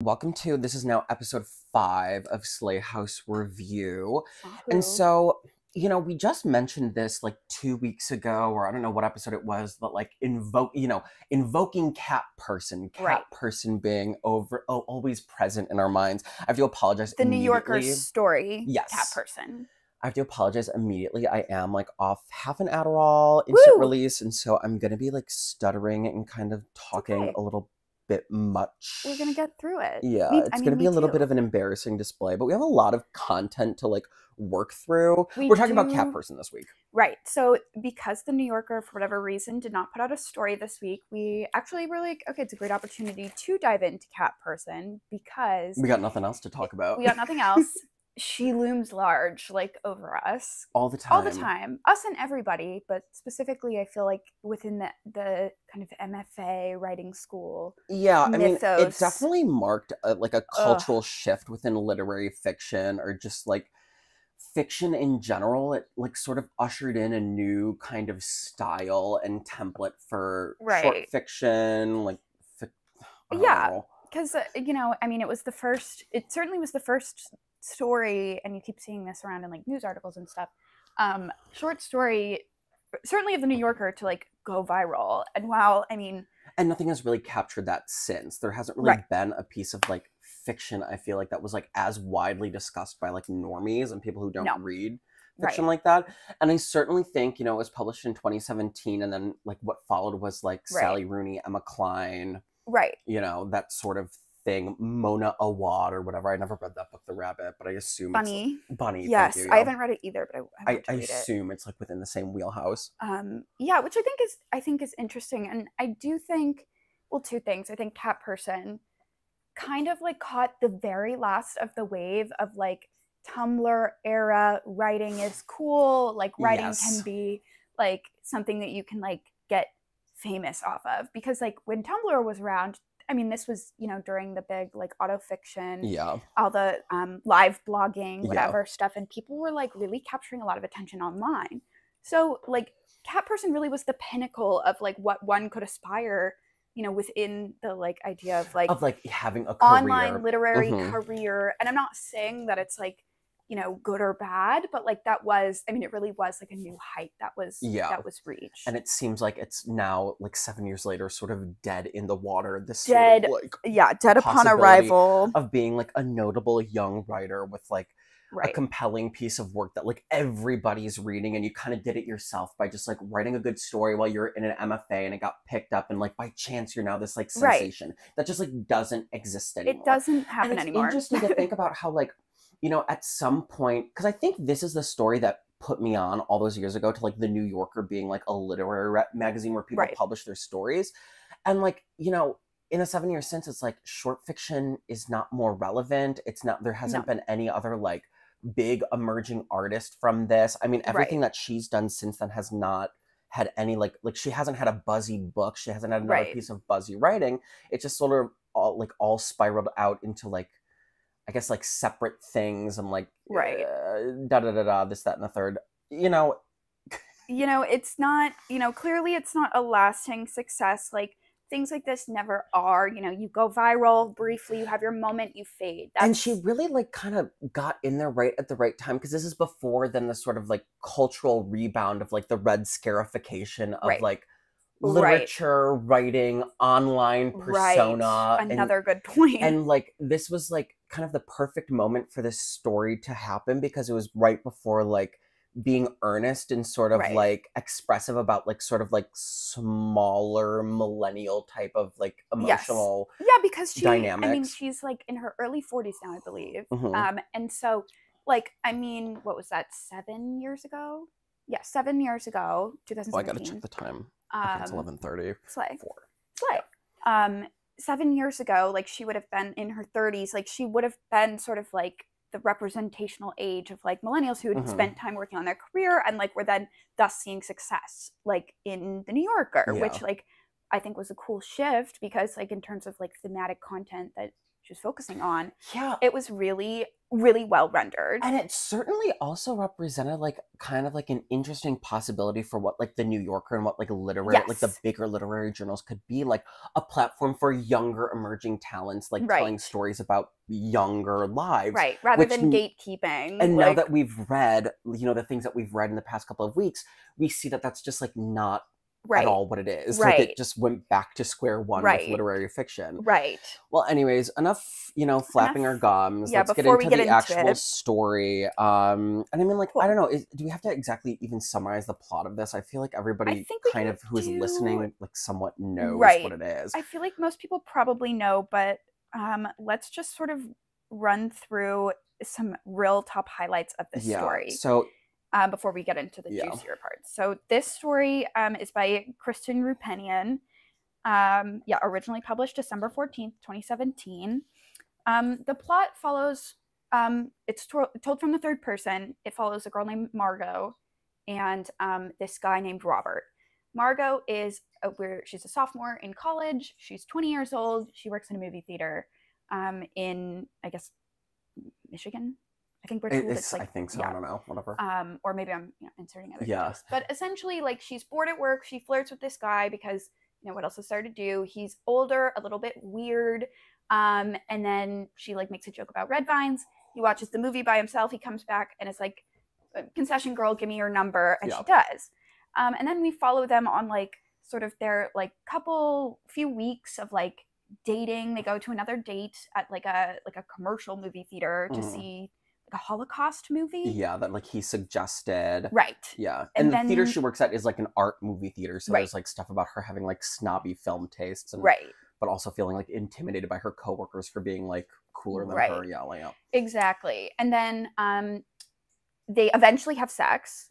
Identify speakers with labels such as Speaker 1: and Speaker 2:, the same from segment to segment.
Speaker 1: Welcome to, this is now episode 5 of Slayhouse Review. And
Speaker 2: Ooh.
Speaker 1: so, we just mentioned this like 2 weeks ago, or I don't know what episode it was, but like invoking cat
Speaker 2: Right.
Speaker 1: person being always present in our minds. I have to apologize
Speaker 2: The New Yorker
Speaker 1: immediately.
Speaker 2: story,
Speaker 1: Yes.
Speaker 2: cat person.
Speaker 1: I have to apologize immediately. I am like off half an Adderall, instant
Speaker 2: Woo!
Speaker 1: release, and so I'm gonna be like stuttering and kind of talking
Speaker 2: okay.
Speaker 1: a little bit much.
Speaker 2: We're gonna get through it.
Speaker 1: Yeah, it's gonna be
Speaker 2: me
Speaker 1: a little
Speaker 2: too.
Speaker 1: bit of an embarrassing display, but we have a lot of content to like work through.
Speaker 2: We
Speaker 1: We're talking about
Speaker 2: do.
Speaker 1: cat person this week.
Speaker 2: Right. So because the New Yorker, for whatever reason, did not put out a story this week, we actually were like, okay, it's a great opportunity to dive into cat person because
Speaker 1: We got nothing else to talk about.
Speaker 2: we got nothing else. She looms large, like, over us.
Speaker 1: all the time.
Speaker 2: All the time. Us and everybody, but specifically I feel like within the kind of MFA writing school.
Speaker 1: Yeah, I mean, it
Speaker 2: mythos.
Speaker 1: definitely marked like a cultural shift within literary fiction, or just like fiction in general. It like sort of ushered in a new kind of style and template for short
Speaker 2: Right.
Speaker 1: fiction, like I don't
Speaker 2: Yeah.
Speaker 1: know.
Speaker 2: Because, I mean, it certainly was the first story, and you keep seeing this around in like news articles and stuff. Short story, certainly of the New Yorker, to like go viral. And wow, I mean,
Speaker 1: And nothing has really captured that since. There hasn't really
Speaker 2: Right.
Speaker 1: been a piece of like fiction, I feel like, that was like as widely discussed by like normies and people who don't
Speaker 2: No.
Speaker 1: read
Speaker 2: Right.
Speaker 1: fiction like that. And I certainly think, it was published in 2017, and then like what followed was like
Speaker 2: Right.
Speaker 1: Sally Rooney, Emma Cline,
Speaker 2: Right.
Speaker 1: that sort of thing. Mona Awad or whatever. I never read that book, The Rabbit, but I assume
Speaker 2: Bunny.
Speaker 1: it's Bunny.
Speaker 2: Yes,
Speaker 1: Thank you,
Speaker 2: I
Speaker 1: yeah.
Speaker 2: haven't read it either, but I want to read it.
Speaker 1: assume it's like within the same wheelhouse.
Speaker 2: Yeah, which I think is interesting. And I do think, well, two things. I think cat person kind of like caught the very last of the wave of like Tumblr era writing is cool. Like writing
Speaker 1: Yes.
Speaker 2: can be like something that you can like get famous off of, because like when Tumblr was around, I mean, this was, during the big like autofiction,
Speaker 1: Yeah.
Speaker 2: all the live blogging,
Speaker 1: Yeah.
Speaker 2: whatever stuff, and people were like really capturing a lot of attention online. So like cat person really was the pinnacle of like what one could aspire, within the like idea of like
Speaker 1: having a career.
Speaker 2: online literary
Speaker 1: Mhm.
Speaker 2: career. And I'm not saying that it's like, good or bad, but like that was, I mean, it really was like a new height that was reached.
Speaker 1: And it seems like it's now like 7 years later, sort of dead in the water. This
Speaker 2: Dead,
Speaker 1: sort of, like,
Speaker 2: yeah, dead upon
Speaker 1: possibility
Speaker 2: arrival
Speaker 1: of being like a notable young writer with like a
Speaker 2: Right.
Speaker 1: compelling piece of work that like everybody's reading, and you kind of did it yourself by just like writing a good story while you're in an MFA, and it got picked up, and like by chance you're now this like
Speaker 2: Right.
Speaker 1: sensation that just like doesn't exist anymore.
Speaker 2: It doesn't
Speaker 1: And
Speaker 2: happen
Speaker 1: it's
Speaker 2: anymore.
Speaker 1: interesting to think about how like, at some point, because I think this is the story that put me on all those years ago to like the New Yorker being like a literary magazine where people
Speaker 2: Right.
Speaker 1: publish their stories. And like, in the 7 years since, it's like short fiction is not more relevant. It's not, there hasn't been any other like big emerging artist from this. I mean, everything that she's done since then has not had any like she hasn't had a buzzy book. She hasn't had another
Speaker 2: Right.
Speaker 1: piece of buzzy writing. It's just sort of all spiraled out into like, I guess like separate things, and like
Speaker 2: Right.
Speaker 1: this, that, and the third.
Speaker 2: It's not, clearly it's not a lasting success. Like things like this never are. You go viral briefly, you have your moment, you fade.
Speaker 1: And she really like kind of got in there right at the right time, because this is before then the sort of like cultural rebound of like the Red Scarification of
Speaker 2: Right.
Speaker 1: like
Speaker 2: Right.
Speaker 1: literature, writing, online persona.
Speaker 2: Right. Another good point.
Speaker 1: And like this was like kind of the perfect moment for this story to happen, because it was right before like being earnest and sort of
Speaker 2: Right.
Speaker 1: like expressive about like sort of like smaller millennial type of like emotional
Speaker 2: Yeah, because I mean,
Speaker 1: dynamics.
Speaker 2: she's like in her early 40s now, I believe.
Speaker 1: Mhm.
Speaker 2: And so like, I mean, what was that, 7 years ago? Yeah, 7 years ago, 2017.
Speaker 1: Oh, I gotta check the time. Okay, it's 11:30.
Speaker 2: Slay.
Speaker 1: 4.
Speaker 2: 7 years ago, like she would have been in her 30s. Like she would have been sort of like the representational age of like millennials who had
Speaker 1: Mhm.
Speaker 2: spent time working on their career and like were then thus seeing success like in the New Yorker,
Speaker 1: Yeah.
Speaker 2: which like I think was a cool shift, because like in terms of like thematic content that she was focusing on.
Speaker 1: Yeah.
Speaker 2: It was really, really well rendered.
Speaker 1: And it certainly also represented like kind of like an interesting possibility for what like the New Yorker and what like literary, like the bigger literary journals could be, like a platform for younger emerging talents, like telling stories about younger lives.
Speaker 2: Right, rather than gatekeeping.
Speaker 1: And now that we've read, you know, the things that we've read in the past couple of weeks, we see that that's just like not at all what it is. Like it just went back to square one with literary fiction.
Speaker 2: Right.
Speaker 1: Well, anyways, enough, you know, flapping our gums.
Speaker 2: Yeah,
Speaker 1: Let's get into the actual story. And I mean, like, I don't know, do we have to exactly even summarize the plot of this? I feel like everybody kind of who is listening, like, somewhat knows what it is.
Speaker 2: I feel like most people probably know, but let's just sort of run through some real top highlights of the story.
Speaker 1: So
Speaker 2: before we get into the juicier parts. So this story is by Kristen Roupenian. Originally published December 14th, 2017. The plot follows, it's told from the third person. It follows a girl named Margot and this guy named Robert. Margot is she's a sophomore in college. She's 20 years old. She works in a movie theater in, I guess, Michigan. I think we're told it's like,
Speaker 1: I think so. I don't know. Whatever.
Speaker 2: Or maybe I'm inserting other details. But essentially, like, she's bored at work. She flirts with this guy because, you know, what else has started to do? He's older, a little bit weird. And then she like makes a joke about red vines. He watches the movie by himself. He comes back and it's like, concession girl, give me your number. And she does. And then we follow them on like sort of their like few weeks of like dating. They go to another date at like a commercial movie theater to see a Holocaust movie. Yeah,
Speaker 1: that like he suggested.
Speaker 2: Right.
Speaker 1: Yeah. And the theater she works at is like an art movie theater. So there's like stuff about her having like snobby film tastes. And, but also feeling like intimidated by her coworkers for being like cooler than her. Yeah, like,
Speaker 2: exactly. And then they eventually have sex,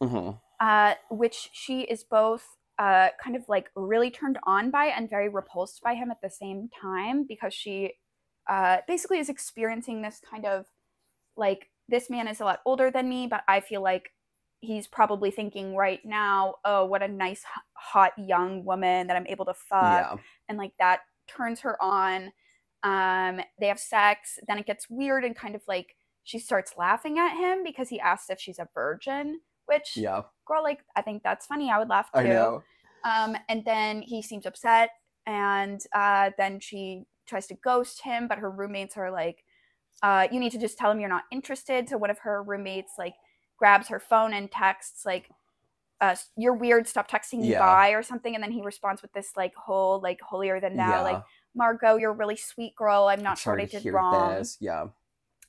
Speaker 2: which she is both kind of like really turned on by and very repulsed by him at the same time, because she basically is experiencing this kind of like, this man is a lot older than me, but I feel like he's probably thinking right now, oh, what a nice, hot, young woman that I'm able to fuck. And like that turns her on. They have sex. Then it gets weird and kind of like she starts laughing at him because he asked if she's a virgin, which, girl, like, I think that's funny. I would laugh too.
Speaker 1: I know.
Speaker 2: And then he seems upset. And then she tries to ghost him, but her roommates are like, you need to just tell him you're not interested. So one of her roommates like grabs her phone and texts like, you're weird, stop texting me, bye, or something. And then he responds with this like whole like holier than thou, like, Margot, you're a really sweet girl. I'm not sure what I did wrong.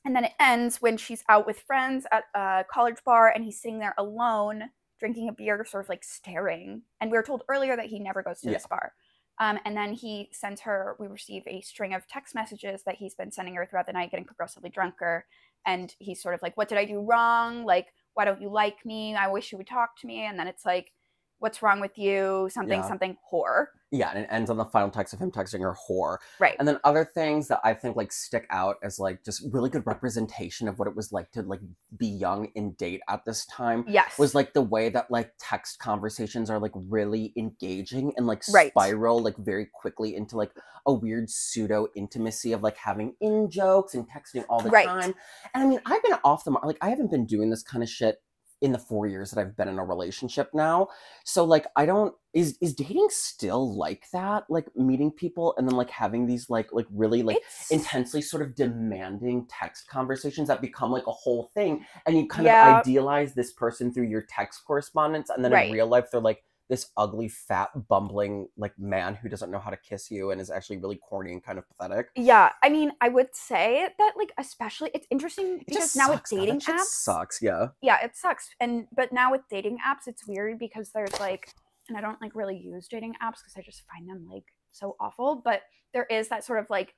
Speaker 2: And then it ends when she's out with friends at a college bar and he's sitting there alone drinking a beer, sort of like staring. And we were told earlier that he never goes to this bar. And then he sends her, we receive a string of text messages that he's been sending her throughout the night, getting progressively drunker. And he's sort of like, what did I do wrong? Like, why don't you like me? I wish you would talk to me. And then it's like, what's wrong with you? Something, something, whore. Yeah,
Speaker 1: and it ends on the final text of him texting her whore.
Speaker 2: Right.
Speaker 1: And then other things that I think like stick out as like just really good representation of what it was like to like be young and date at this time.
Speaker 2: Yes.
Speaker 1: Was like the way that like text conversations are like really engaging and like spiral like very quickly into like a weird pseudo intimacy of like having in jokes and texting all the time. And I mean, I've been off the mark, like I haven't been doing this kind of shit in the 4 years that I've been in a relationship now. So like, I don't, is dating still like that? Like meeting people and then like having these like really like intensely sort of demanding text conversations that become like a whole thing. And you kind of idealize this person through your text correspondence. And then in real life, they're like this ugly, fat, bumbling like man who doesn't know how to kiss you and is actually really corny and kind of pathetic.
Speaker 2: Yeah, I mean, I would say that like, especially, it's interesting because now with dating apps,
Speaker 1: sucks.
Speaker 2: Yeah, it sucks. But now with dating apps, it's weird because there's like, and I don't like really use dating apps because I just find them like so awful. But there is that sort of like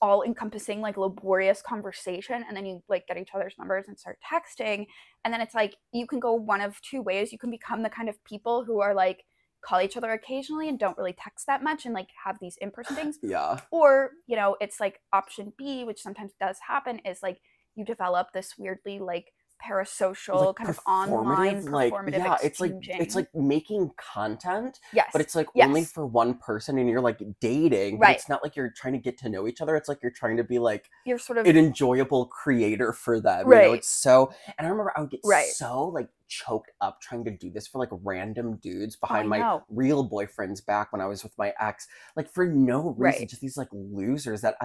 Speaker 2: all-encompassing like laborious conversation, and then you like get each other's numbers and start texting, and then it's like you can go one of two ways. You can become the kind of people who are like call each other occasionally and don't really text that much and like have these in-person things. Or, you know, it's like option B, which sometimes does happen, is like you develop this weirdly like parasocial
Speaker 1: like
Speaker 2: kind of online performative exchanging.
Speaker 1: It's like making content,
Speaker 2: Yes.
Speaker 1: but it's like
Speaker 2: Yes.
Speaker 1: only for one person, and you're like dating, but
Speaker 2: Right.
Speaker 1: it's not like you're trying to get to know each other. It's like you're trying to be like
Speaker 2: You're sort of
Speaker 1: an enjoyable creator for them.
Speaker 2: Right.
Speaker 1: You know, it's so. And I remember I would get
Speaker 2: Right.
Speaker 1: so like choked up trying to do this for like random dudes
Speaker 2: I
Speaker 1: behind my
Speaker 2: know.
Speaker 1: real boyfriends back when I was with my ex, like for no reason,
Speaker 2: Right.
Speaker 1: just these like losers that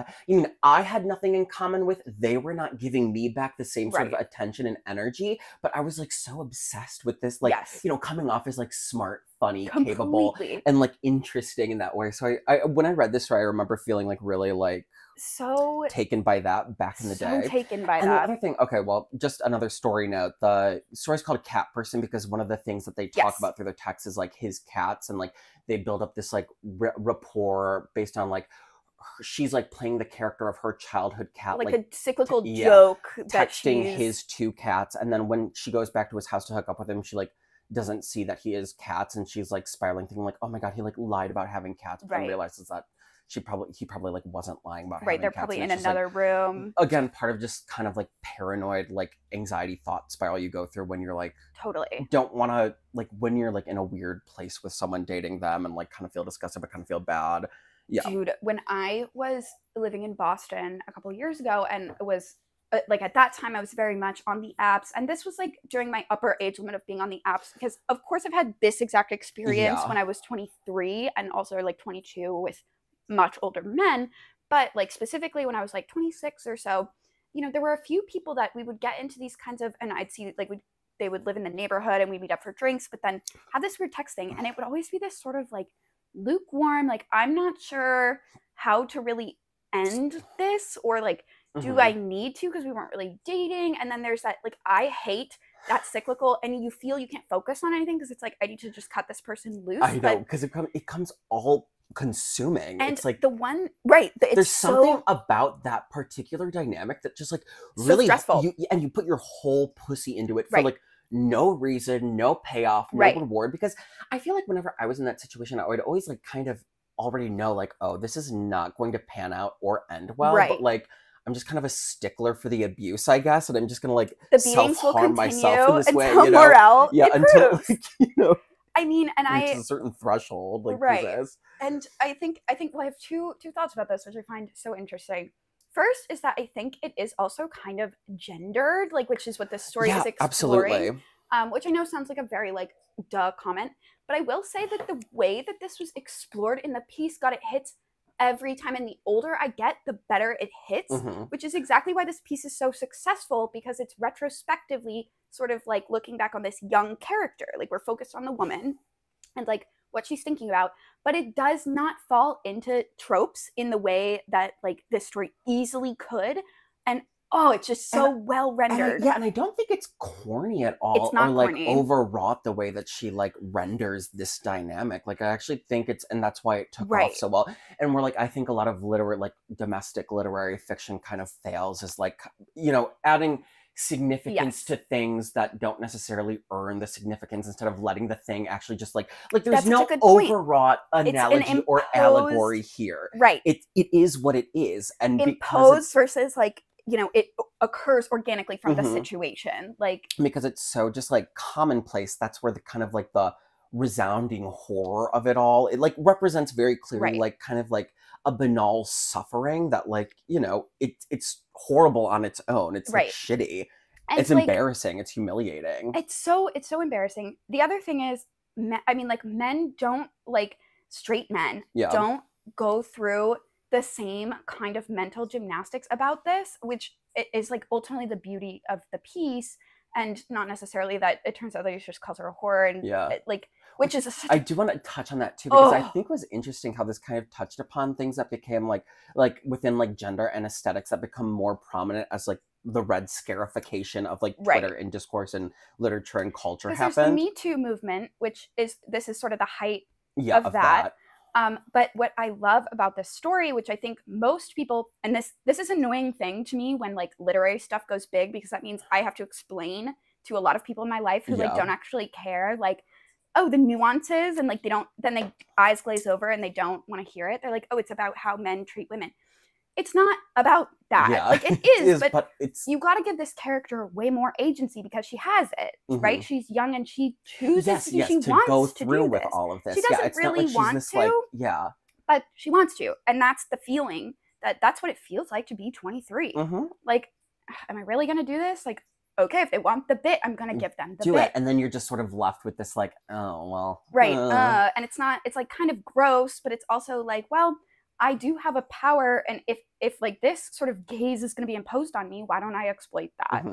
Speaker 1: I had nothing in common with. They were not giving me back the same sort of
Speaker 2: Right.
Speaker 1: attention and energy, but I was like so obsessed with this, like,
Speaker 2: Yes.
Speaker 1: you know, coming off as like smart, funny,
Speaker 2: Completely.
Speaker 1: capable, and like interesting in that way. So I when I read this story, I remember feeling like really like
Speaker 2: so
Speaker 1: taken by that back in the day.
Speaker 2: taken by
Speaker 1: And
Speaker 2: that.
Speaker 1: the other thing, okay, well, just another story note. The story's called Cat Person because one of the things that they talk
Speaker 2: Yes.
Speaker 1: about through their text is like his cats, and like they build up this like rapport based on like she's like playing the character of her childhood cat,
Speaker 2: like a cyclical
Speaker 1: yeah,
Speaker 2: joke that
Speaker 1: texting
Speaker 2: she's
Speaker 1: his two cats, and then when she goes back to his house to hook up with him, she like doesn't see that he is cats, and she's like spiraling, thinking like, oh my god, he like lied about having cats, but then
Speaker 2: Right.
Speaker 1: realizes that he probably like wasn't lying about
Speaker 2: right.
Speaker 1: having
Speaker 2: They're
Speaker 1: cats,
Speaker 2: probably
Speaker 1: and
Speaker 2: in
Speaker 1: it's just, like,
Speaker 2: another room.
Speaker 1: again, part of just kind of like paranoid like anxiety thought spiral you go through when you're like
Speaker 2: Totally.
Speaker 1: don't want to, like when you're like in a weird place with someone dating them and like kind of feel disgusted but kind of feel bad. Yeah.
Speaker 2: Dude, when I was living in Boston a couple years ago, and it was like at that time I was very much on the apps, and this was like during my upper age limit of being on the apps, because of course I've had this exact experience
Speaker 1: Yeah.
Speaker 2: when I was 23 and also like 22 with much older men, but like specifically when I was like 26 or so, you know, there were a few people that we would get into these kinds of, and I'd see like they would live in the neighborhood and we'd meet up for drinks, but then have this weird texting, and it would always be this sort of like lukewarm, like I'm not sure how to really end this, or like do I need to, because we weren't really dating. And then there's that like I hate that cyclical, and you feel you can't focus on anything because it's like I need to just cut this person loose.
Speaker 1: I know, because it comes all consuming,
Speaker 2: and
Speaker 1: it's like
Speaker 2: the one right it's
Speaker 1: there's something
Speaker 2: so
Speaker 1: about that particular dynamic that just like
Speaker 2: so
Speaker 1: really
Speaker 2: stressful.
Speaker 1: You put your whole pussy into it for
Speaker 2: Right.
Speaker 1: like no reason, no payoff, no
Speaker 2: Right.
Speaker 1: reward, because I feel like whenever I was in that situation, I would always like kind of already know like, oh, this is not going to pan out or end well,
Speaker 2: Right.
Speaker 1: but like I'm just kind of a stickler for the abuse, I guess, and I'm just gonna like
Speaker 2: the beatings will
Speaker 1: self-harm
Speaker 2: continue
Speaker 1: myself in this
Speaker 2: until
Speaker 1: way, you know?
Speaker 2: morale
Speaker 1: Yeah, until
Speaker 2: improves.
Speaker 1: like, you know,
Speaker 2: I mean, and
Speaker 1: reaches a certain threshold, like
Speaker 2: Right.
Speaker 1: possess.
Speaker 2: And I think well, I have two thoughts about this, which I find so interesting. First is that I think it is also kind of gendered, like, which is what this story is exploring.
Speaker 1: Absolutely.
Speaker 2: Which I know sounds like a very like duh comment, but I will say that the way that this was explored in the piece, God, it hits every time. And the older I get, the better it hits, which is exactly why this piece is so successful, because it's retrospectively sort of like looking back on this young character. Like we're focused on the woman and like what she's thinking about, but it does not fall into tropes in the way that like this story easily could. And oh, it's just so well rendered.
Speaker 1: And I don't think it's corny at all.
Speaker 2: It's not
Speaker 1: or like
Speaker 2: corny.
Speaker 1: overwrought the way that she like renders this dynamic. Like I actually think it's, and that's why it took off so well. And we're like, I think a lot of domestic literary fiction kind of fails is like, you know, adding significance to things that don't necessarily earn the significance, instead of letting the thing actually just like there's
Speaker 2: That's
Speaker 1: no
Speaker 2: such a good point.
Speaker 1: overwrought analogy or allegory here.
Speaker 2: Right.
Speaker 1: It is what it is. And
Speaker 2: imposed versus like, you know, it occurs organically from the situation. Like
Speaker 1: because it's so just like commonplace, that's where the kind of like the resounding horror of it all, it like represents very clearly like kind of like a banal suffering that like, you know, it's horrible on its own. It's like shitty. And it's like, embarrassing. It's humiliating.
Speaker 2: It's so embarrassing. The other thing is, I mean, like men don't, like straight men don't go through the same kind of mental gymnastics about this, which is like ultimately the beauty of the piece, and not necessarily that it turns out that he just calls her a horror, and like, which is
Speaker 1: I do want to touch on that too, because I think it was interesting how this kind of touched upon things that became like within like gender and aesthetics that become more prominent as like the Red Scarification of like Twitter and discourse and literature and culture happened.
Speaker 2: There's the Me Too movement, which is sort of the height of that. But what I love about this story, which I think most people, and this is an annoying thing to me when like literary stuff goes big, because that means I have to explain to a lot of people in my life who like don't actually care, like, oh, the nuances, and like they eyes glaze over and they don't want to hear it. They're like, oh, it's about how men treat women. it's not about that.
Speaker 1: Yeah.
Speaker 2: Like, it is, but
Speaker 1: it's
Speaker 2: you got to give this character way more agency because she has it, right? She's young and she chooses to, she
Speaker 1: to
Speaker 2: wants
Speaker 1: go
Speaker 2: to
Speaker 1: through
Speaker 2: do
Speaker 1: with
Speaker 2: this.
Speaker 1: all of this.
Speaker 2: She doesn't
Speaker 1: it's
Speaker 2: really
Speaker 1: not like she's
Speaker 2: want
Speaker 1: this,
Speaker 2: to,
Speaker 1: like,
Speaker 2: but she wants to, and that's the feeling that's what it feels like to be 23. Like, am I really gonna do this? Like, okay, if they want the bit, I'm gonna give them the bit.
Speaker 1: It, and then you're just sort of left with this, like, oh well,
Speaker 2: right. And it's not, it's like kind of gross, but it's also like, well, I do have a power, and if like this sort of gaze is going to be imposed on me, why don't I exploit that?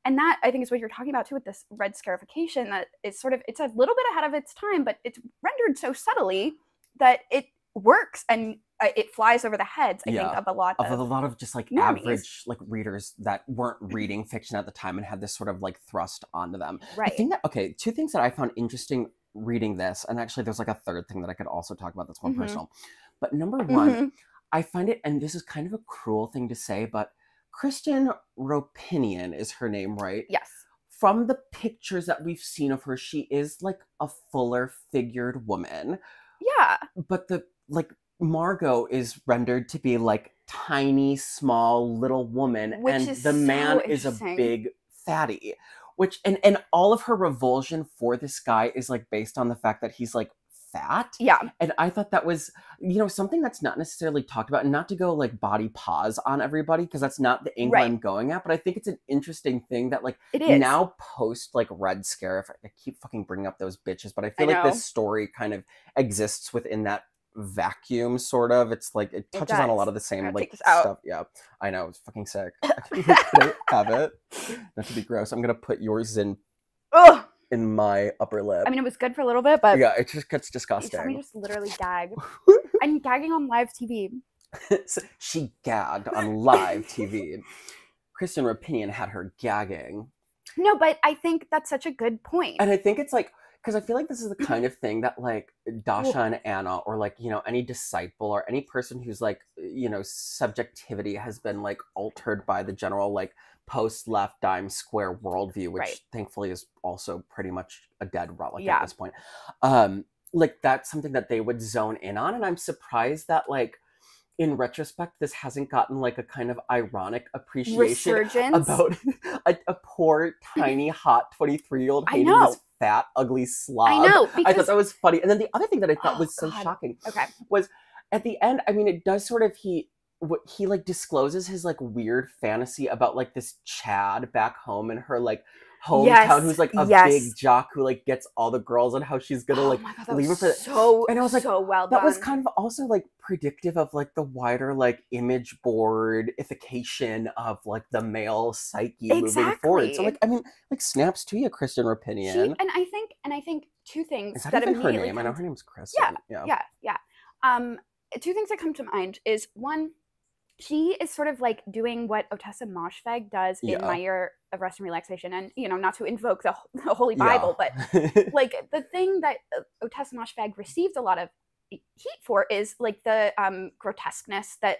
Speaker 2: And that, I think, is what you're talking about too with this red scarification, that it's sort of, it's a little bit ahead of its time, but it's rendered so subtly that it works, and it flies over the heads, I think, of a lot of
Speaker 1: just like
Speaker 2: normies.
Speaker 1: Average like readers that weren't reading fiction at the time and had this sort of like thrust onto them.
Speaker 2: Right.
Speaker 1: I think that, okay, two things that I found interesting reading this, and actually there's like a third thing that I could also talk about that's more personal. But number one, I find it, and this is kind of a cruel thing to say, but Kristen Roupenian is her name, right?
Speaker 2: Yes.
Speaker 1: From the pictures that we've seen of her, she is like a fuller figured woman.
Speaker 2: Yeah.
Speaker 1: But the, like, Margot is rendered to be like tiny, small, little woman, and the man is a big fatty. Which, and all of her revulsion for this guy is like based on the fact that he's like fat.
Speaker 2: Yeah.
Speaker 1: And I thought that was, you know, something that's not necessarily talked about, and not to go like body pause on everybody, because that's not the angle I'm going at, but I think it's an interesting thing that, like,
Speaker 2: it is.
Speaker 1: Now post like Red Scare, if I keep fucking bringing up those bitches, but I feel like this story kind of exists within that vacuum, sort of. It's like it touches on a lot of the same like stuff. Yeah, I know, it's fucking sick. I have it, not to be gross. I'm gonna put yours in my upper lip.
Speaker 2: I mean, it was good for a little bit, but
Speaker 1: yeah, it just gets disgusting.
Speaker 2: Let me just literally gag. I'm gagging on live TV.
Speaker 1: She gagged on live TV. Kristen Roupenian had her gagging.
Speaker 2: No, but I think that's such a good point.
Speaker 1: And I think it's like, because I feel like this is the kind of thing that like Dasha and Anna, or like, you know, any disciple or any person who's like, you know, subjectivity has been like altered by the general like post-left dime square worldview, which thankfully is also pretty much a dead relic at this point. Like, that's something that they would zone in on, and I'm surprised that, like, in retrospect, this hasn't gotten like a kind of ironic appreciation about a poor, tiny, hot 23-year-old hating this fat, ugly slob.
Speaker 2: I know.
Speaker 1: I thought that was funny. And then the other thing that I thought was so shocking was at the end, I mean, it does sort of, he like discloses his like weird fantasy about like this Chad back home in her like hometown, who's like a big jock who like gets all the girls, and how she's gonna like leave her for
Speaker 2: so,
Speaker 1: and I was like,
Speaker 2: so well done.
Speaker 1: That was kind of also like predictive of like the wider like image boardification of like the male psyche moving forward. So like, I mean, like, snaps to you, Kristen Roupenian.
Speaker 2: And I think two things
Speaker 1: that even her name? I know her name's Kristen.
Speaker 2: Yeah. Two things that come to mind is, one, she is sort of like doing what Ottessa Moshfegh does in My Year of Rest and Relaxation, and, you know, not to invoke the Holy Bible, but like the thing that Ottessa Moshfegh receives a lot of heat for is like the grotesqueness that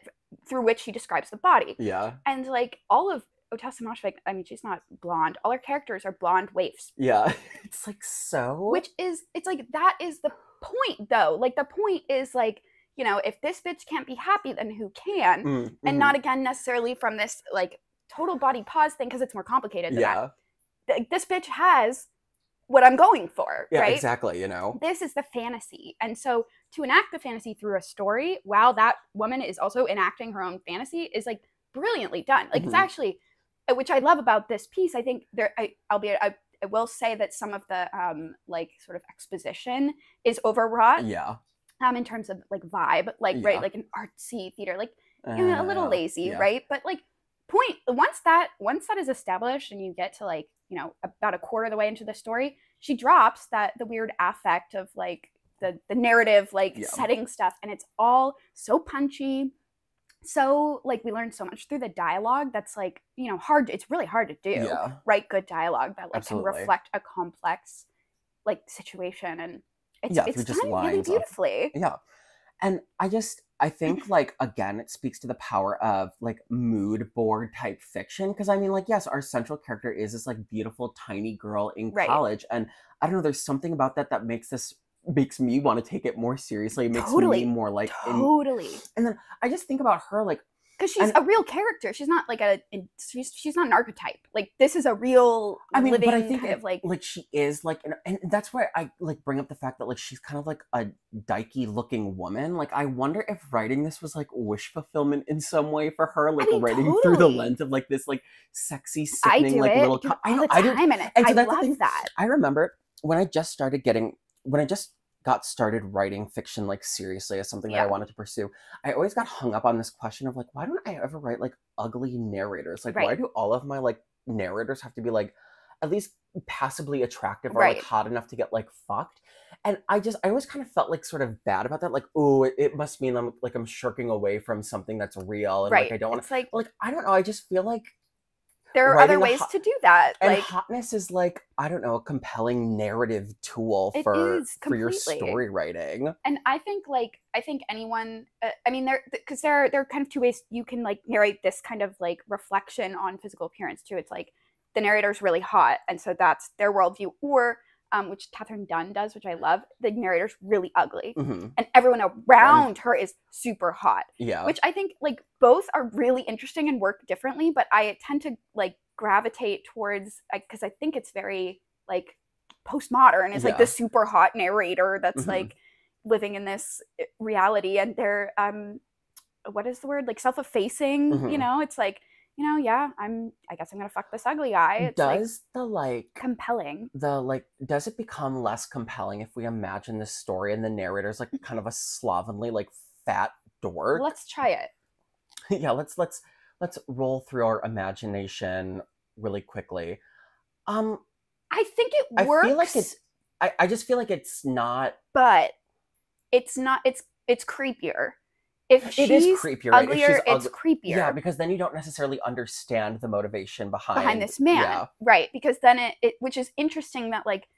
Speaker 2: through which she describes the body. Yeah, and like all of Ottessa Moshfegh, I mean, she's not blonde. All her characters are blonde waifs.
Speaker 1: Yeah, it's like so.
Speaker 2: Which is, it's like, that is the point, though. Like, the point is like, you know, if this bitch can't be happy, then who can? And not, again, necessarily from this, like, total body pause thing, because it's more complicated than that. Like, this bitch has what I'm going for, right?
Speaker 1: Exactly, you know?
Speaker 2: This is the fantasy. And so to enact the fantasy through a story, while that woman is also enacting her own fantasy, is, like, brilliantly done. Like, it's actually, which I love about this piece, I think there, I will say that some of the, like, sort of exposition is overwrought. Yeah. In terms of like vibe, like like an artsy theater, like, you know, a little lazy, right? But like, once that is established, and you get to like, you know, about a quarter of the way into the story, she drops the weird affect of like the narrative, like setting stuff, and it's all so punchy. So like, we learn so much through the dialogue that's like, you know, it's really hard to do. Write good dialogue that like can reflect a complex like situation, and it's done really beautifully.
Speaker 1: And I think like, again, it speaks to the power of like mood board type fiction, because I mean, like, yes, our central character is this like beautiful tiny girl in college, and I don't know, there's something about that makes me want to take it more seriously. It makes me more like
Speaker 2: totally.
Speaker 1: And then I just think about her, like,
Speaker 2: Because she's a real character. She's not like she's not an archetype. Like, this is a real living
Speaker 1: but I think
Speaker 2: kind of like
Speaker 1: she is like, and that's why I like bring up the fact that like she's kind of like a dykey looking woman. Like, I wonder if writing this was like wish fulfillment in some way for her, like writing through the lens of like this like sexy, sickening like little.
Speaker 2: I know, I do, and so I love that.
Speaker 1: I remember when I just got started writing fiction like seriously as something that I wanted to pursue, I always got hung up on this question of like, why don't I ever write like ugly narrators? Like, why do all of my like narrators have to be like at least passably attractive or like hot enough to get like fucked? And I always kind of felt like sort of bad about that. Like, oh, it must mean I'm shirking away from something that's real, and like I don't want to like I don't know. I just feel like
Speaker 2: there are other ways to do that.
Speaker 1: And
Speaker 2: like,
Speaker 1: hotness is like, I don't know, a compelling narrative tool for your story writing.
Speaker 2: And I think anyone, I mean, because there are kind of two ways you can like narrate this kind of like reflection on physical appearance too. It's like the narrator's really hot, and so that's their worldview, or which Catherine Dunn does, which I love. The narrator's really ugly, and everyone around her is super hot.
Speaker 1: Yeah,
Speaker 2: which I think like both are really interesting and work differently. But I tend to like gravitate towards, because I think it's very like postmodern. It's like the super hot narrator that's like living in this reality, and they're what is the word, like self-effacing. You know, it's like, you know, I guess I'm gonna fuck this ugly guy. It's
Speaker 1: does like, the like
Speaker 2: compelling.
Speaker 1: The like, does it become less compelling if we imagine this story and the narrator's like kind of a slovenly like fat dork?
Speaker 2: Let's try it.
Speaker 1: Yeah, let's roll through our imagination really quickly.
Speaker 2: I think it works.
Speaker 1: I feel like it's. I just feel like it's not.
Speaker 2: But it's not. It's creepier. If she's
Speaker 1: creepier,
Speaker 2: uglier, it's creepier.
Speaker 1: Yeah, because then you don't necessarily understand the motivation behind
Speaker 2: this man, right? Because then it which is interesting that like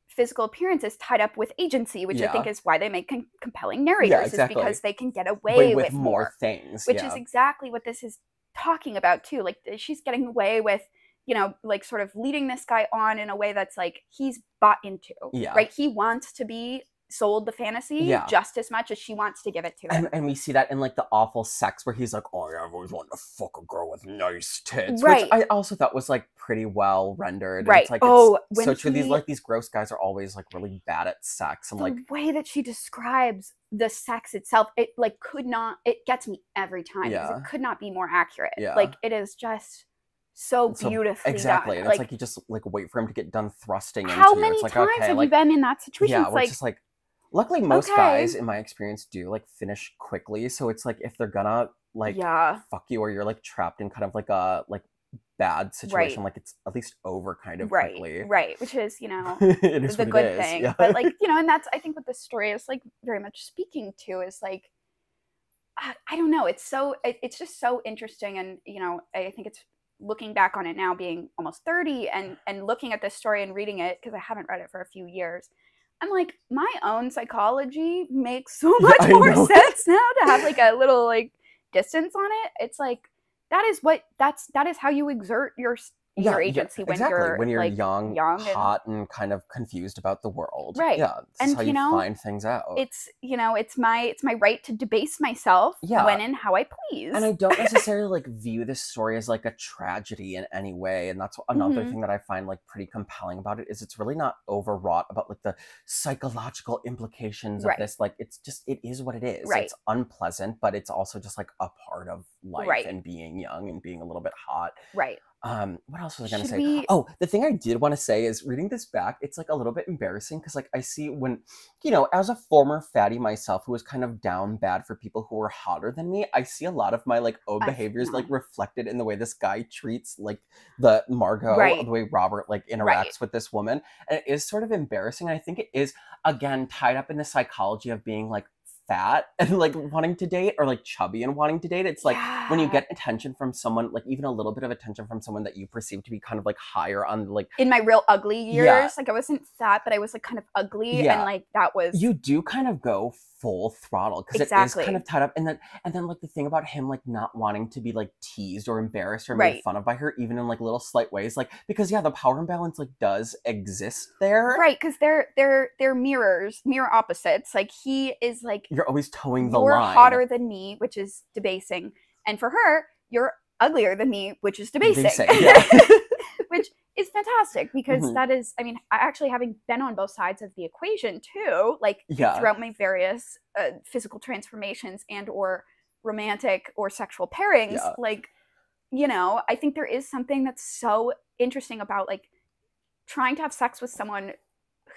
Speaker 2: physical appearance is tied up with agency, which I think is why they make compelling narrators, is because they can get away with more
Speaker 1: things,
Speaker 2: which is exactly what this is talking about too. Like, she's getting away with, you know, like sort of leading this guy on in a way that's like he's bought into, right? He wants to be sold the fantasy just as much as she wants to give it to him.
Speaker 1: And we see that in like the awful sex where he's like, oh yeah, I've always wanted to fuck a girl with nice tits, which I also thought was like pretty well rendered.
Speaker 2: Right.
Speaker 1: It's like, it's so true. These gross guys are always like really bad at sex. And
Speaker 2: the
Speaker 1: like
Speaker 2: way that she describes the sex itself, it like it gets me every time, because it could not be more accurate. Like, it is just so beautifully
Speaker 1: exactly
Speaker 2: done.
Speaker 1: And it's like you just like wait for him to get done thrusting into
Speaker 2: how
Speaker 1: you.
Speaker 2: Many
Speaker 1: it's like,
Speaker 2: times
Speaker 1: okay,
Speaker 2: have
Speaker 1: like,
Speaker 2: you been in that situation?
Speaker 1: Yeah, it's just like, luckily most guys in my experience do like finish quickly, so it's like if they're gonna like fuck you, or you're like trapped in kind of like a like bad situation, like it's at least over kind of quickly,
Speaker 2: which is, you know,
Speaker 1: it is
Speaker 2: the good thing. But like, you know, and that's, I think what this story is like very much speaking to is like, I don't know, it's it's just so interesting. And you know, I think it's, looking back on it now, being almost 30 and looking at this story and reading it, because I haven't read it for a few years, I'm like, my own psychology makes so much more sense now to have like a little like distance on it. It's like, that is how you exert your agency when you're like, young
Speaker 1: hot and kind of confused about the world.
Speaker 2: Right.
Speaker 1: Yeah. That's how you find things out.
Speaker 2: It's, you know, it's my right to debase myself when and how I please.
Speaker 1: And I don't necessarily like view this story as like a tragedy in any way. And that's another thing that I find like pretty compelling about it, is it's really not overwrought about like the psychological implications of this. Like, it's just, it is what it is. It's unpleasant, but it's also just like a part of life and being young and being a little bit hot.
Speaker 2: Right.
Speaker 1: What else was I gonna say? Oh, the thing I did want to say is, reading this back, it's like a little bit embarrassing, because like I see, when, you know, as a former fatty myself who was kind of down bad for people who were hotter than me, I see a lot of my like old behaviors like reflected in the way this guy treats like the Margot, the way Robert like interacts with this woman, and it is sort of embarrassing. And I think it is, again, tied up in the psychology of being like fat and like wanting to date, or like chubby and wanting to date. It's like when you get attention from someone, like even a little bit of attention from someone that you perceive to be kind of like higher on, like
Speaker 2: in my real ugly years, like I wasn't fat, but I was like kind of ugly, and like that was,
Speaker 1: you do kind of go full throttle, because it is kind of tied up. And then like the thing about him like not wanting to be like teased or embarrassed or made fun of by her, even in like little slight ways, like, because the power imbalance like does exist there,
Speaker 2: because they're mirror opposites. Like, he is like,
Speaker 1: you're always towing the line.
Speaker 2: You're hotter than me, which is debasing, And for her, you're uglier than me, which is debasing.
Speaker 1: Yeah.
Speaker 2: Which is fantastic because
Speaker 1: Mhm.
Speaker 2: that is, I mean, actually having been on both sides of the equation too, like
Speaker 1: Yeah.
Speaker 2: throughout my various physical transformations and or romantic or sexual pairings,
Speaker 1: Yeah.
Speaker 2: like, you know, I think there is something that's so interesting about like trying to have sex with someone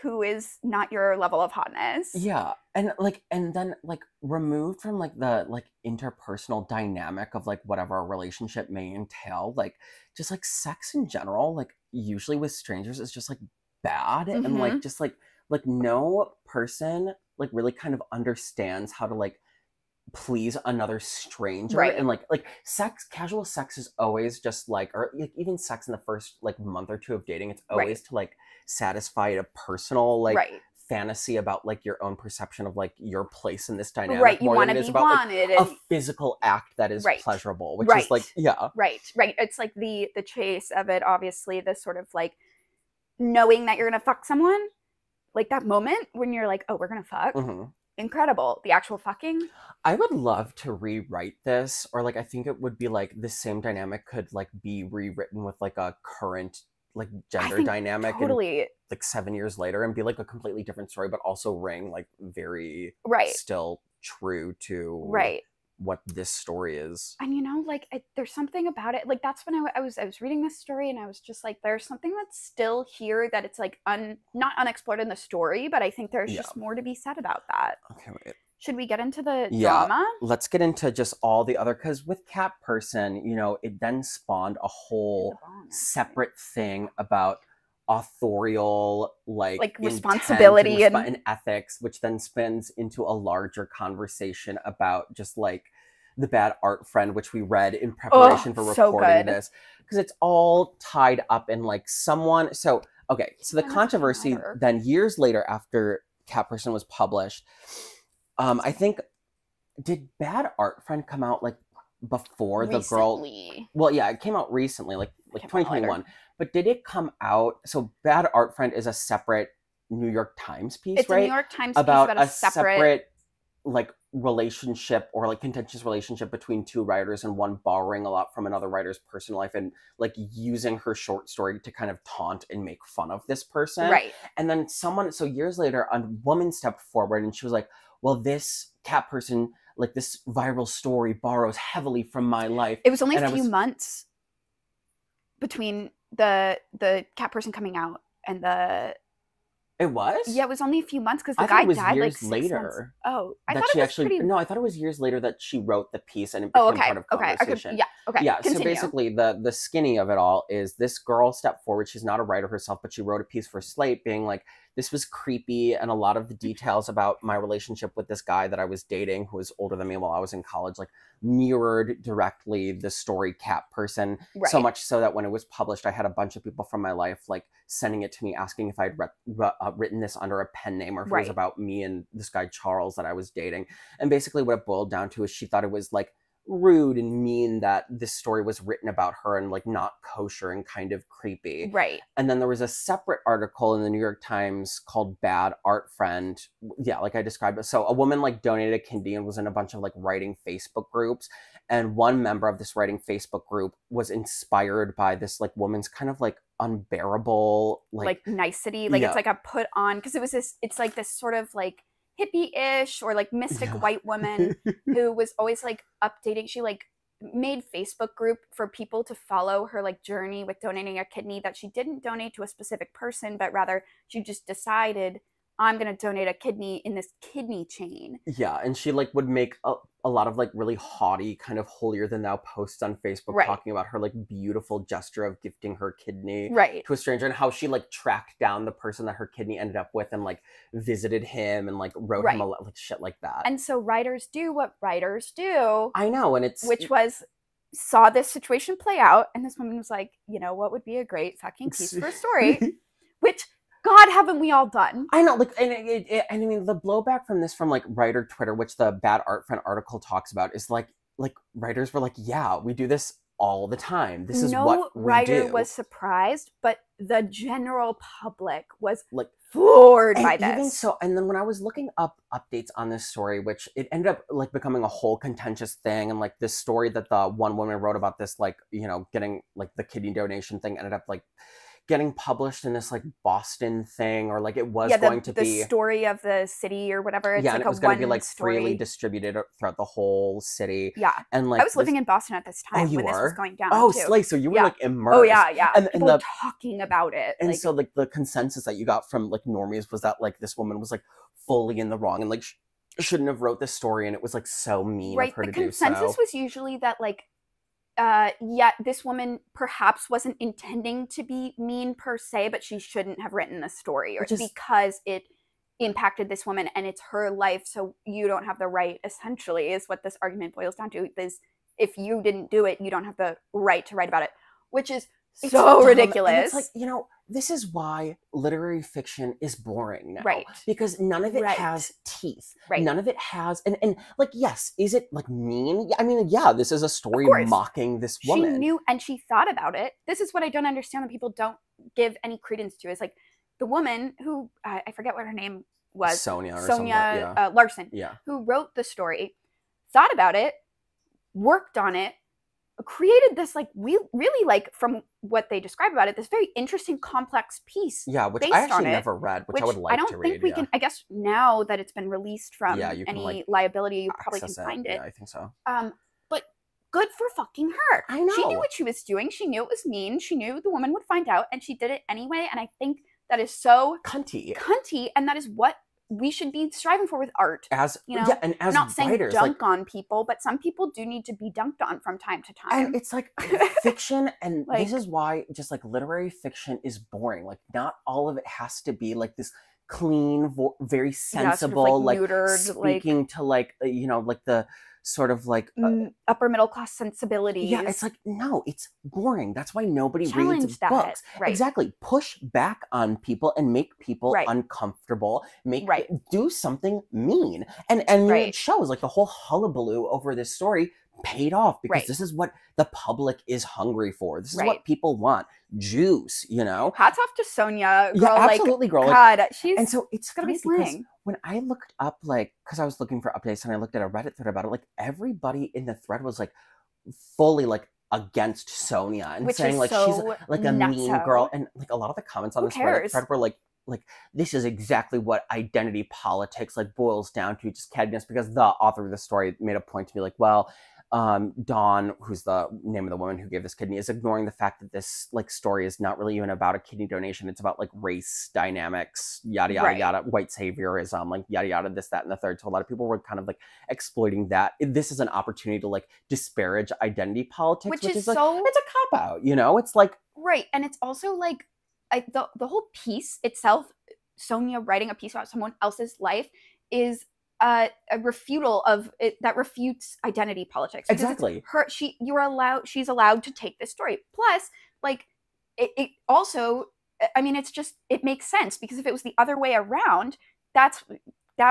Speaker 2: who is not your level of hotness.
Speaker 1: Yeah. And like, and then like removed from like the like interpersonal dynamic of like whatever a relationship may entail, like just like sex in general, like usually with strangers is just like bad. And like just like no person like really kind of understands how to like please another stranger.
Speaker 2: Right.
Speaker 1: And like sex, casual sex is always just like, or like even sex in the first like month or two of dating, it's always to like satisfy a personal like fantasy about like your own perception of like your place in this dynamic.
Speaker 2: Right, you
Speaker 1: more
Speaker 2: want
Speaker 1: than
Speaker 2: to
Speaker 1: it is
Speaker 2: be
Speaker 1: about
Speaker 2: wanted,
Speaker 1: like,
Speaker 2: and
Speaker 1: a physical act that is pleasurable, which is like
Speaker 2: right. It's like the chase of it, obviously, this sort of like knowing that you're gonna fuck someone, like that moment when you're like, oh, we're gonna fuck. Incredible. The actual fucking.
Speaker 1: I would love to rewrite this, or like I think it would be like the same dynamic could like be rewritten with like a current like gender dynamic
Speaker 2: totally.
Speaker 1: And like 7 years later and be like a completely different story, but also ring like very still true to what this story is.
Speaker 2: And you know, like there's something about it, like that's when I was reading this story and I was just like, there's something that's still here that it's like not unexplored in the story, but I think there's just more to be said about that.
Speaker 1: Okay, wait.
Speaker 2: Should we get into the drama?
Speaker 1: Let's get into just all the other, because with Cat Person, you know, it then spawned a whole separate thing about authorial like
Speaker 2: responsibility
Speaker 1: and ethics, which then spins into a larger conversation about just like the bad art friend, which we read in preparation for recording this, because it's all tied up in like someone. So okay, so the controversy then years later after Cat Person was published, I think, did Bad Art Friend come out like before the girl? Well, yeah, it came out recently, like 2021. But did it come out? So Bad Art Friend is a separate New York Times piece,
Speaker 2: it's
Speaker 1: right?
Speaker 2: It's a New York Times piece about a separate
Speaker 1: like relationship or like contentious relationship between two writers, and one borrowing a lot from another writer's personal life and like using her short story to kind of taunt and make fun of this person.
Speaker 2: Right.
Speaker 1: And then so years later, a woman stepped forward and she was like, well, this Cat Person, like this viral story borrows heavily from my life.
Speaker 2: It was only a few months between the Cat Person coming out and the...
Speaker 1: It was?
Speaker 2: Yeah, it was only a few months because the guy died like 6 months. Oh, I thought it was pretty...
Speaker 1: No, I thought it was years later that she wrote the piece and it became part of conversation. Yeah,
Speaker 2: continue.
Speaker 1: So basically the skinny of it all is this girl stepped forward. She's not a writer herself, but she wrote a piece for Slate being like, this was creepy, and a lot of the details about my relationship with this guy that I was dating, who was older than me while I was in college, like mirrored directly the story Cat Person. Right. So much so that when it was published, I had a bunch of people from my life like sending it to me, asking if I'd written this under a pen name, or if it was about me and this guy Charles that I was dating. And basically what it boiled down to is she thought it was like rude and mean that this story was written about her and like not kosher and kind of creepy.
Speaker 2: Right.
Speaker 1: And then there was a separate article in the New York Times called Bad Art Friend. Yeah, like I described it. So a woman like donated a kidney and was in a bunch of like writing Facebook groups. And one member of this writing Facebook group was inspired by this like woman's kind of like unbearable like
Speaker 2: nicety. Like it's like a put on, because it was this, it's like this sort of like hippie-ish or like mystic white woman who was always like updating. She like made Facebook group for people to follow her like journey with donating a kidney that she didn't donate to a specific person, but rather she just decided, I'm going to donate a kidney in this kidney chain.
Speaker 1: Yeah, and she like would make a lot of like really haughty kind of holier than thou posts on Facebook talking about her like beautiful gesture of gifting her kidney to a stranger, and how she like tracked down the person that her kidney ended up with and like visited him and like wrote him like shit like that.
Speaker 2: And so writers do what writers do.
Speaker 1: I know, and
Speaker 2: which was saw this situation play out, and this woman was like, you know what would be a great fucking piece for a story, which God, haven't we all done?
Speaker 1: I know, like, and I mean, the blowback from this from like writer Twitter, which the Bad Art Friend article talks about, is like writers were like, yeah, we do this all the time. This is
Speaker 2: no
Speaker 1: what we
Speaker 2: writer
Speaker 1: do.
Speaker 2: was surprised, but the general public was
Speaker 1: like
Speaker 2: floored by this.
Speaker 1: Even so, and then when I was looking up updates on this story, which it ended up like becoming a whole contentious thing, and like this story that the one woman wrote about this, like, you know, getting like the kidney donation thing ended up like getting published in this like Boston thing, or like it was going to be
Speaker 2: the story of the city or whatever. It's like
Speaker 1: and it was going to be like freely distributed throughout the whole city.
Speaker 2: Yeah,
Speaker 1: and like
Speaker 2: I was living in Boston at this time when this was going down.
Speaker 1: Oh,
Speaker 2: too.
Speaker 1: Slay! So you were like immersed.
Speaker 2: Oh yeah.
Speaker 1: And
Speaker 2: people were talking about it.
Speaker 1: And so like the consensus that you got from like normies was that like this woman was like fully in the wrong and like shouldn't have wrote this story, and it was like so mean of her to do so.
Speaker 2: The consensus was usually that like this woman perhaps wasn't intending to be mean per se, but she shouldn't have written this story, or because it impacted this woman and it's her life, so you don't have the right, essentially, is what this argument boils down to, is if you didn't do it, you don't have the right to write about it, which is so ridiculous.
Speaker 1: And it's like, you know, this is why literary fiction is boring now.
Speaker 2: Right.
Speaker 1: Because none of it has teeth.
Speaker 2: Right.
Speaker 1: None of it has, and like, yes, is it like mean? I mean, yeah, this is a story mocking this woman.
Speaker 2: She knew and she thought about it. This is what I don't understand that people don't give any credence to, is like the woman who, I forget what her name was.
Speaker 1: Sonia
Speaker 2: Larson.
Speaker 1: Yeah.
Speaker 2: Who wrote the story, thought about it, worked on it, created this like really like, from what they describe about it, this very interesting complex piece.
Speaker 1: Yeah, which I actually never read, which I would like to read.
Speaker 2: I don't think we can. I guess now that it's been released from any
Speaker 1: like
Speaker 2: liability, you probably can find it.
Speaker 1: Yeah, I think so.
Speaker 2: But good for fucking her.
Speaker 1: I know.
Speaker 2: She knew what she was doing. She knew it was mean. She knew the woman would find out, and she did it anyway. And I think that is so
Speaker 1: cunty,
Speaker 2: and that is what we should be striving for with art.
Speaker 1: As
Speaker 2: you know,
Speaker 1: and as
Speaker 2: not saying
Speaker 1: writers,
Speaker 2: dunk on people, but some people do need to be dunked on from time to time.
Speaker 1: And it's like fiction, and like, this is why just like literary fiction is boring. Like not all of it has to be like this clean, very sensible,
Speaker 2: sort of like
Speaker 1: neutered, speaking
Speaker 2: like,
Speaker 1: to like you know, like the sort of like
Speaker 2: upper middle class sensibilities.
Speaker 1: Yeah, it's like, no, it's boring. That's why nobody reads books.
Speaker 2: Right.
Speaker 1: Exactly. Push back on people and make people uncomfortable. Do something mean. And it shows like the whole hullabaloo over this story paid off, because this is what the public is hungry for. This is what people want. Juice, you know?
Speaker 2: Hats off to Sonia. Girl,
Speaker 1: yeah, absolutely, girl.
Speaker 2: God,
Speaker 1: and so it's gonna be because when I looked up, like, because I was looking for updates and I looked at a Reddit thread about it, like everybody in the thread was like fully like against Sonia and saying like she's like a mean girl, and like a lot of the comments on this Reddit thread were like this is exactly what identity politics like boils down to, just cattiness, because the author of the story made a point to be like, well, Dawn, who's the name of the woman who gave this kidney, is ignoring the fact that this like story is not really even about a kidney donation. It's about like race dynamics, yada yada yada, white saviorism, like yada yada, this, that, and the third. So a lot of people were kind of like exploiting that. This is an opportunity to like disparage identity politics, which is like, it's a cop out, you know? It's like
Speaker 2: and it's also like the whole piece itself, Sonia writing a piece about someone else's life, is a refutal of it that refutes identity politics.
Speaker 1: Exactly.
Speaker 2: She's allowed to take this story. Plus, like it also, I mean, it's just, it makes sense, because if it was the other way around, that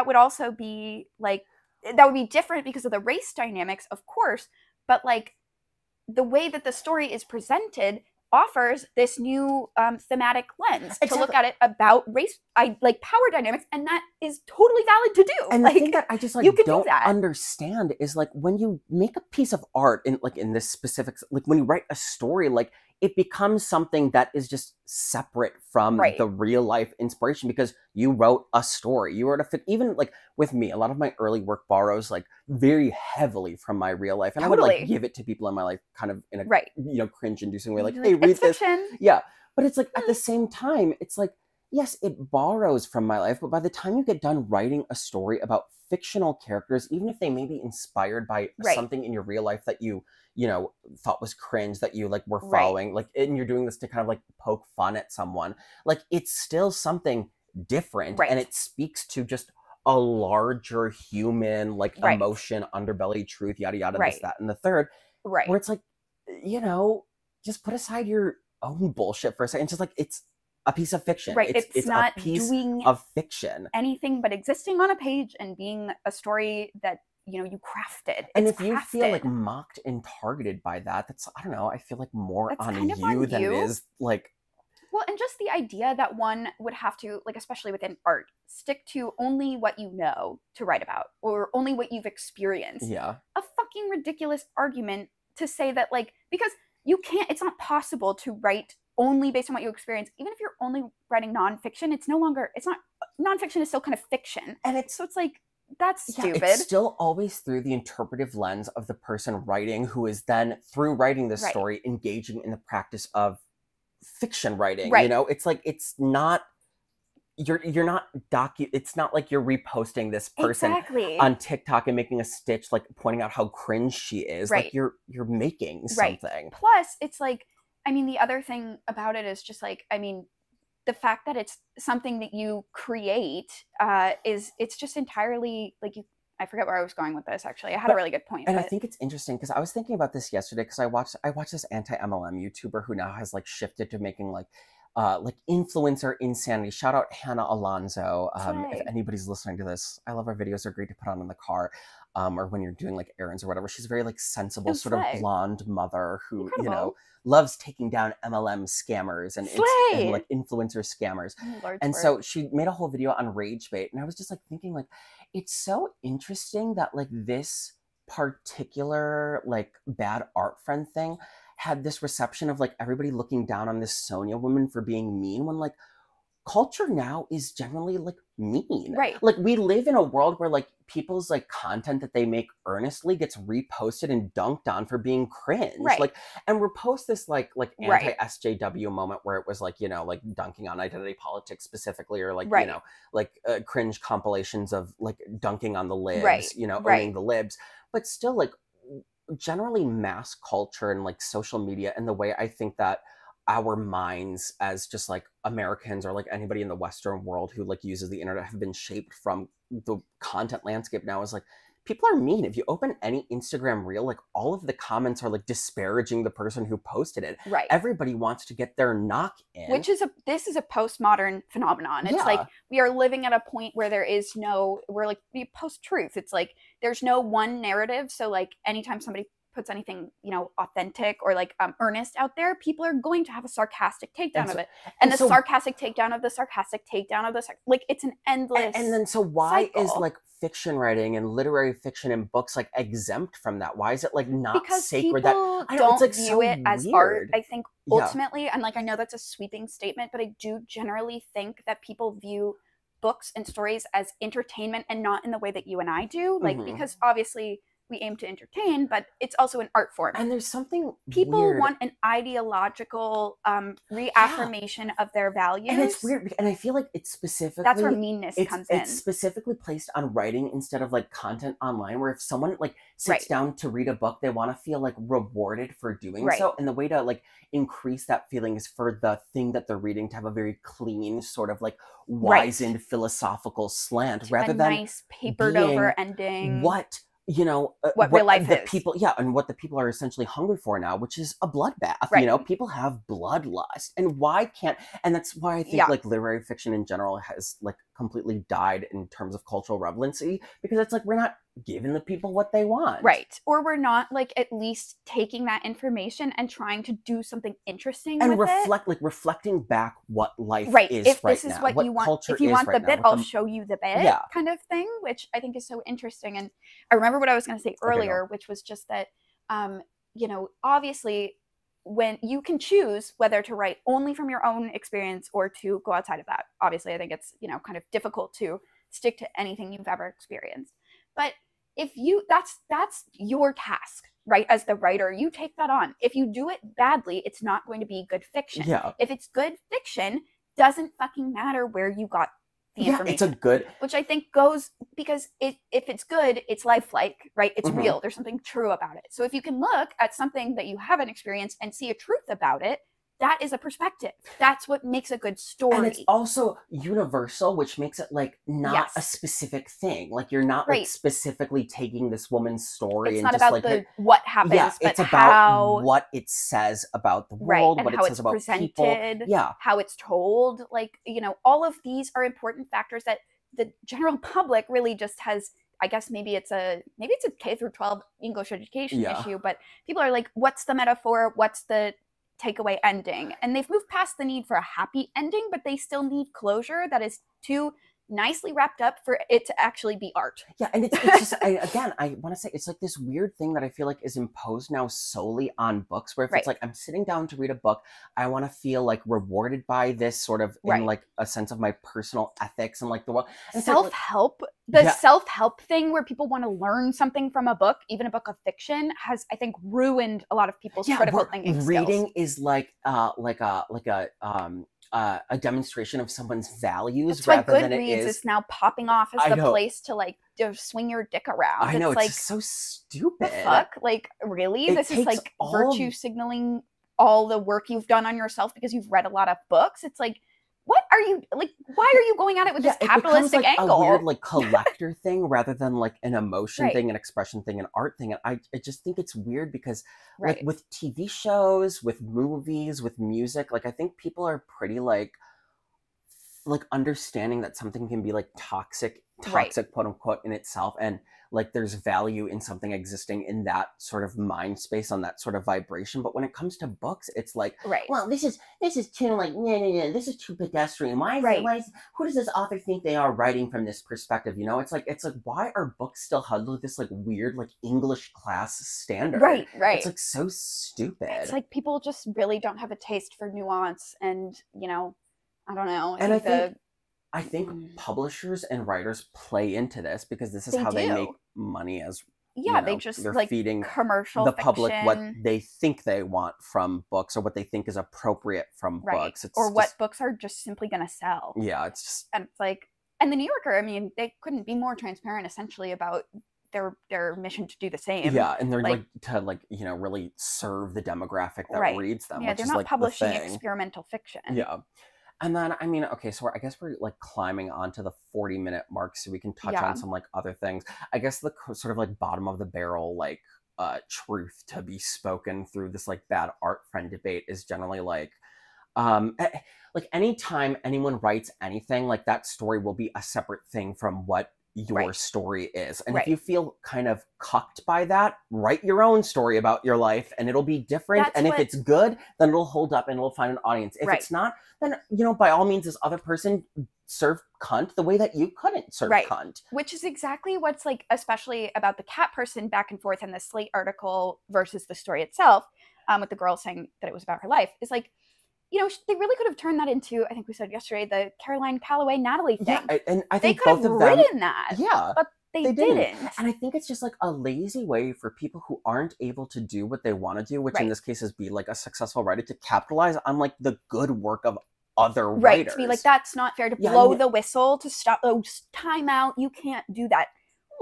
Speaker 2: would also be like, that would be different because of the race dynamics, of course, but like the way that the story is presented offers this new thematic lens to look at it about race, like power dynamics, and that is totally valid to do.
Speaker 1: And
Speaker 2: like,
Speaker 1: the thing that I just like don't understand is like when you make a piece of art in this specific, like when you write a story, like it becomes something that is just separate from the real life inspiration, because you wrote a story. You wrote even like with me, a lot of my early work borrows like very heavily from my real life. And I would like give it to people in my life kind of in a, you know, cringe inducing way. Like, hey, read this. Yeah. But it's like, at the same time, it's like, yes, it borrows from my life, but by the time you get done writing a story about fictional characters, even if they may be inspired by something in your real life that you know, thought was cringe, that you like were following, like, and you're doing this to kind of like poke fun at someone, like it's still something different, and it speaks to just a larger human like emotion, underbelly, truth, yada yada, this, that, and the third, where it's like, you know, just put aside your own bullshit for a second. It's just like, it's a piece of fiction. It's not a piece
Speaker 2: doing
Speaker 1: of fiction,
Speaker 2: anything but existing on a page and being a story that you know, you crafted.
Speaker 1: And
Speaker 2: it's
Speaker 1: if you feel
Speaker 2: crafted.
Speaker 1: like mocked and targeted by that, that's, I don't know, I feel like more
Speaker 2: That's
Speaker 1: on
Speaker 2: kind of
Speaker 1: you
Speaker 2: on
Speaker 1: than it
Speaker 2: you.
Speaker 1: is like,
Speaker 2: Well, and just the idea that one would have to, like, especially within art, stick to only what you know to write about, or only what you've experienced.
Speaker 1: yeah.
Speaker 2: A fucking ridiculous argument to say that, like, because you can't, it's not possible to write only based on what you experience. Even if you're only writing nonfiction, it's no longer, it's not, nonfiction is still kind of fiction.
Speaker 1: And it's,
Speaker 2: So it's like, that's
Speaker 1: yeah,
Speaker 2: stupid.
Speaker 1: it's still always through the interpretive lens of the person writing, who is then, through writing this
Speaker 2: Right.
Speaker 1: story, engaging in the practice of fiction writing.
Speaker 2: Right.
Speaker 1: You know, it's like, it's not, you're not it's not like you're reposting this person
Speaker 2: Exactly.
Speaker 1: on TikTok and making a stitch, like pointing out how cringe she is.
Speaker 2: Right.
Speaker 1: Like you're making
Speaker 2: Right.
Speaker 1: something.
Speaker 2: Plus, it's like, I mean, the other thing about it is just like, I mean, the fact that it's something that you create it's just entirely like you. I forget where I was going with this. Actually, I had a really good point.
Speaker 1: And
Speaker 2: but...
Speaker 1: I think it's interesting because I was thinking about this yesterday because I watched this anti-MLM YouTuber who now has like shifted to making like influencer insanity. Shout out Hannah Alonso. If anybody's listening to this, I love our videos. They're great to put on in the car. Or when you're doing like errands or whatever. She's very like sensible, sort of blonde mother who,
Speaker 2: Incredible.
Speaker 1: you know, loves taking down MLM scammers and like influencer scammers. And so she made a whole video on rage bait. And I was just like thinking like, it's so interesting that like this particular like bad art friend thing had this reception of like everybody looking down on this Sonia woman for being mean, when like culture now is generally like mean.
Speaker 2: Right.
Speaker 1: Like we live in a world where like people's like content that they make earnestly gets reposted and dunked on for being cringe.
Speaker 2: Right.
Speaker 1: Like, and we're post this like anti-SJW moment where it was like, you know, like dunking on identity politics specifically, or like, you know, like cringe compilations of like dunking on the libs, you know, owning the libs. But still like generally mass culture and like social media, and the way I think that our minds as just like Americans, or like anybody in the Western world who like uses the internet, have been shaped from the content landscape now, is like people are mean. If you open any Instagram reel, like all of the comments are like disparaging the person who posted it.
Speaker 2: Right.
Speaker 1: Everybody wants to get their knock in.
Speaker 2: This is a postmodern phenomenon. It's like we are living at a point where there is no, we're like, we post truth. It's like there's no one narrative. So like anytime somebody puts anything, you know, authentic or like earnest out there, people are going to have a sarcastic takedown of it, and the sarcastic takedown of the sarcastic takedown of the like it's an endless.
Speaker 1: And then so why
Speaker 2: cycle.
Speaker 1: Is like fiction writing and literary fiction and books like exempt from that? Why is it like not
Speaker 2: because
Speaker 1: sacred?
Speaker 2: People
Speaker 1: that
Speaker 2: don't
Speaker 1: like
Speaker 2: view
Speaker 1: so
Speaker 2: it as
Speaker 1: weird.
Speaker 2: art. I think ultimately, and like I know that's a sweeping statement, but I do generally think that people view books and stories as entertainment, and not in the way that you and I do. Like because obviously we aim to entertain, but it's also an art form.
Speaker 1: And there's something
Speaker 2: people
Speaker 1: weird.
Speaker 2: Want an ideological reaffirmation of their values.
Speaker 1: And it's weird. And I feel like it's specifically...
Speaker 2: That's where meanness comes in.
Speaker 1: It's specifically placed on writing instead of like content online, where if someone like sits down to read a book, they want to feel like rewarded for doing so. And the way to like increase that feeling is for the thing that they're reading to have a very clean, sort of like wizened philosophical slant, to
Speaker 2: rather than nice papered over ending.
Speaker 1: What... you know,
Speaker 2: what real life
Speaker 1: the
Speaker 2: is.
Speaker 1: People, and what the people are essentially hungry for now, which is a bloodbath. You know, people have bloodlust, and why can't? And that's why I think like literary fiction in general has like completely died in terms of cultural relevancy, because it's like we're not giving the people what they want,
Speaker 2: or we're not like at least taking that information and trying to do something interesting
Speaker 1: and
Speaker 2: with
Speaker 1: reflecting back what life is
Speaker 2: if
Speaker 1: right
Speaker 2: this is
Speaker 1: now,
Speaker 2: what you want, if you want the bit, I'll show you the bit, kind of thing, which I think is so interesting. And I remember what I was going to say earlier, which was just that you know, obviously when you can choose whether to write only from your own experience or to go outside of that. Obviously I think it's, you know, kind of difficult to stick to anything you've ever experienced, but if you, that's your task, right? As the writer, you take that on. If you do it badly, it's not going to be good fiction. If it's good fiction, doesn't fucking matter where you got the information.
Speaker 1: It's a good,
Speaker 2: which I think goes, because if it's good, it's lifelike, right? It's real. There's something true about it. So if you can look at something that you haven't experienced and see a truth about it, that is a perspective. That's what makes a good story.
Speaker 1: And it's also universal, which makes it like not a specific thing. Like you're not like specifically taking this woman's story.
Speaker 2: It's
Speaker 1: and
Speaker 2: not
Speaker 1: just,
Speaker 2: about
Speaker 1: like,
Speaker 2: what happens, but
Speaker 1: it's about
Speaker 2: how,
Speaker 1: what it says about the world,
Speaker 2: and
Speaker 1: what
Speaker 2: how
Speaker 1: it says about
Speaker 2: presented,
Speaker 1: people.
Speaker 2: How it's told. Like, you know, all of these are important factors that the general public really just has I guess maybe it's a K through 12 English education issue, but people are like, what's the metaphor? What's the takeaway ending? And they've moved past the need for a happy ending, but they still need closure that is too nicely wrapped up for it to actually be art.
Speaker 1: Yeah, and it's just, I want to say, it's like this weird thing that I feel like is imposed now solely on books, where if it's like, I'm sitting down to read a book, I want to feel like rewarded by this sort of in like a sense of my personal ethics and like the world.
Speaker 2: Self-help, the self-help thing where people want to learn something from a book, even a book of fiction, has, I think, ruined a lot of people's critical thinking skills.
Speaker 1: Reading is like a demonstration of someone's values. That's
Speaker 2: rather than Goodreads is now popping off as the place to like swing your dick around.
Speaker 1: I know, it's
Speaker 2: like,
Speaker 1: just so stupid.
Speaker 2: The fuck? Like, really? This is like virtue signaling all the work you've done on yourself because you've read a lot of books. It's like, what are you, like, why are you going at it with this capitalistic angle?
Speaker 1: A weird like collector thing rather than like an emotion thing, an expression thing, an art thing. And I just think it's weird because like with TV shows, with movies, with music, like I think people are pretty like understanding that something can be like toxic quote unquote in itself, and like there's value in something existing in that sort of mind space on that sort of vibration. But when it comes to books, it's like, well, this is too like, this is too pedestrian. Why is who does this author think they are writing from this perspective? You know, it's like why are books still held with this like weird like English class standard? Right. It's like so stupid. It's
Speaker 2: like people just really don't have a taste for nuance, and you know, I don't know.
Speaker 1: I think publishers and writers play into this because this is how they make money as
Speaker 2: they just
Speaker 1: they're
Speaker 2: like
Speaker 1: feeding
Speaker 2: commercial
Speaker 1: the public what they think they want from books, or what they think is appropriate from books. It's
Speaker 2: or what books are just simply going to sell.
Speaker 1: Yeah, it's just,
Speaker 2: and it's like, and the New Yorker, I mean, they couldn't be more transparent essentially about their mission to do the same.
Speaker 1: Yeah, and they're like to like, you know, really serve the demographic that reads them.
Speaker 2: Yeah,
Speaker 1: which
Speaker 2: they're
Speaker 1: is
Speaker 2: not
Speaker 1: like
Speaker 2: publishing experimental fiction.
Speaker 1: Yeah. And then, I mean, okay, so I guess we're like climbing onto the 40-minute mark, so we can touch on some like other things. I guess the sort of like bottom of the barrel, like truth to be spoken through this like bad art friend debate is generally like anytime anyone writes anything, like that story will be a separate thing from what your story is. And if you feel kind of cucked by that, write your own story about your life and it'll be different. If it's good, then it'll hold up and it'll find an audience. If it's not, then, you know, by all means, this other person serve cunt the way that you couldn't serve cunt.
Speaker 2: Which is exactly what's like, especially about the cat person back and forth in the Slate article versus the story itself, with the girl saying that it was about her life, is like, you know, they really could have turned that into, I think we said yesterday, the Caroline Calloway Natalie thing.
Speaker 1: Yeah, and I think
Speaker 2: they could
Speaker 1: both
Speaker 2: have
Speaker 1: of them
Speaker 2: written that.
Speaker 1: Yeah.
Speaker 2: But they didn't.
Speaker 1: And I think it's just like a lazy way for people who aren't able to do what they want to do, which in this case is be like a successful writer, to capitalize on like the good work of other writers.
Speaker 2: To be like, that's not fair, to blow the whistle, to stop, time out, you can't do that.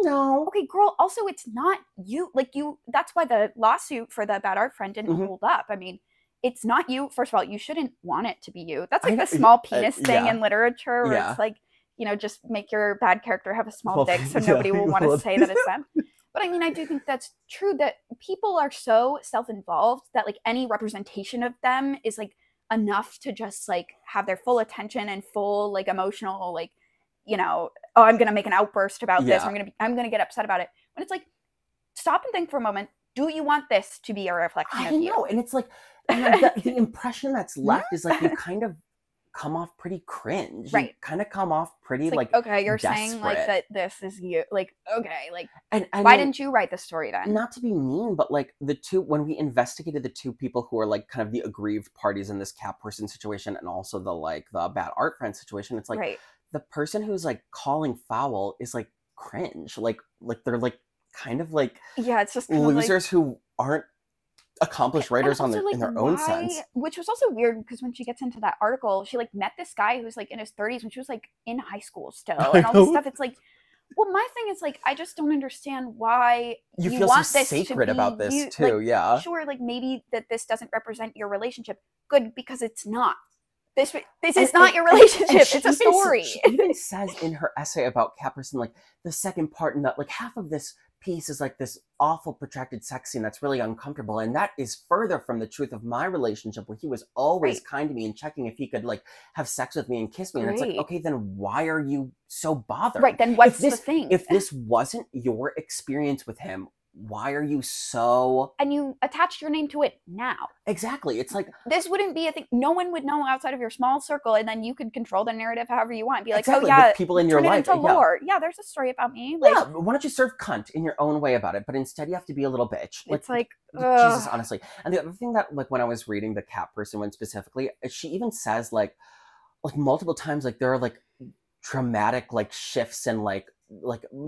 Speaker 1: No.
Speaker 2: Okay, girl, also it's not you. Like that's why the lawsuit for the bad art friend didn't hold up. I mean, it's not you. First of all, you shouldn't want it to be you. That's like the small penis thing in literature where it's like, you know, just make your bad character have a small dick so nobody will want to say that it's them. But I mean, I do think that's true, that people are so self-involved that like any representation of them is like enough to just like have their full attention and full like emotional, like, you know, oh, I'm going to make an outburst about this. I'm going to get upset about it. When it's like, stop and think for a moment. Do you want this to be a reflection of you?
Speaker 1: I know. And it's like, and the impression that's left is like you kind of come off pretty cringe. You kind of come off pretty like
Speaker 2: okay, you're
Speaker 1: desperate.
Speaker 2: saying like that this is you. Like, okay, like,
Speaker 1: and
Speaker 2: why didn't you write the story then?
Speaker 1: Not to be mean, but like when we investigated the two people who are like kind of the aggrieved parties in this cat person situation, and also the bad art friend situation, it's like the person who's like calling foul is like cringe. Like they're like kind of like
Speaker 2: it's just
Speaker 1: losers who aren't accomplished writers in their own sense.
Speaker 2: Which was also weird because when she gets into that article, she like met this guy who's like in his 30s when she was like in high school still, and all this stuff. It's like, well, my thing is like, I just don't understand why
Speaker 1: you feel
Speaker 2: want
Speaker 1: so
Speaker 2: this
Speaker 1: sacred
Speaker 2: to be
Speaker 1: about this
Speaker 2: you.
Speaker 1: too.
Speaker 2: Like, sure, like maybe that this doesn't represent your relationship. Good, because it's not. This is not your relationship. It's a story.
Speaker 1: She even says in her essay about Cat Person, like the second part, and that like half of this piece is like this awful protracted sex scene that's really uncomfortable, and that is further from the truth of my relationship, where he was always kind to me and checking if he could like have sex with me and kiss me. And it's like, okay, then why are you so bothered?
Speaker 2: Right, then what's the thing?
Speaker 1: If this wasn't your experience with him, why are you so...
Speaker 2: And you attached your name to it now.
Speaker 1: Exactly. It's like...
Speaker 2: This wouldn't be a thing. No one would know outside of your small circle, and then you could control the narrative however you want. Be like,
Speaker 1: exactly.
Speaker 2: oh yeah,
Speaker 1: with people in your life.
Speaker 2: Lore. Yeah, there's a story about me. Like,
Speaker 1: yeah, why don't you serve cunt in your own way about it? But instead you have to be a little bitch.
Speaker 2: It's like...
Speaker 1: Jesus, honestly. And the other thing that, like, when I was reading the cat person one specifically, she even says, like multiple times, like, there are, like, traumatic, like, shifts and, like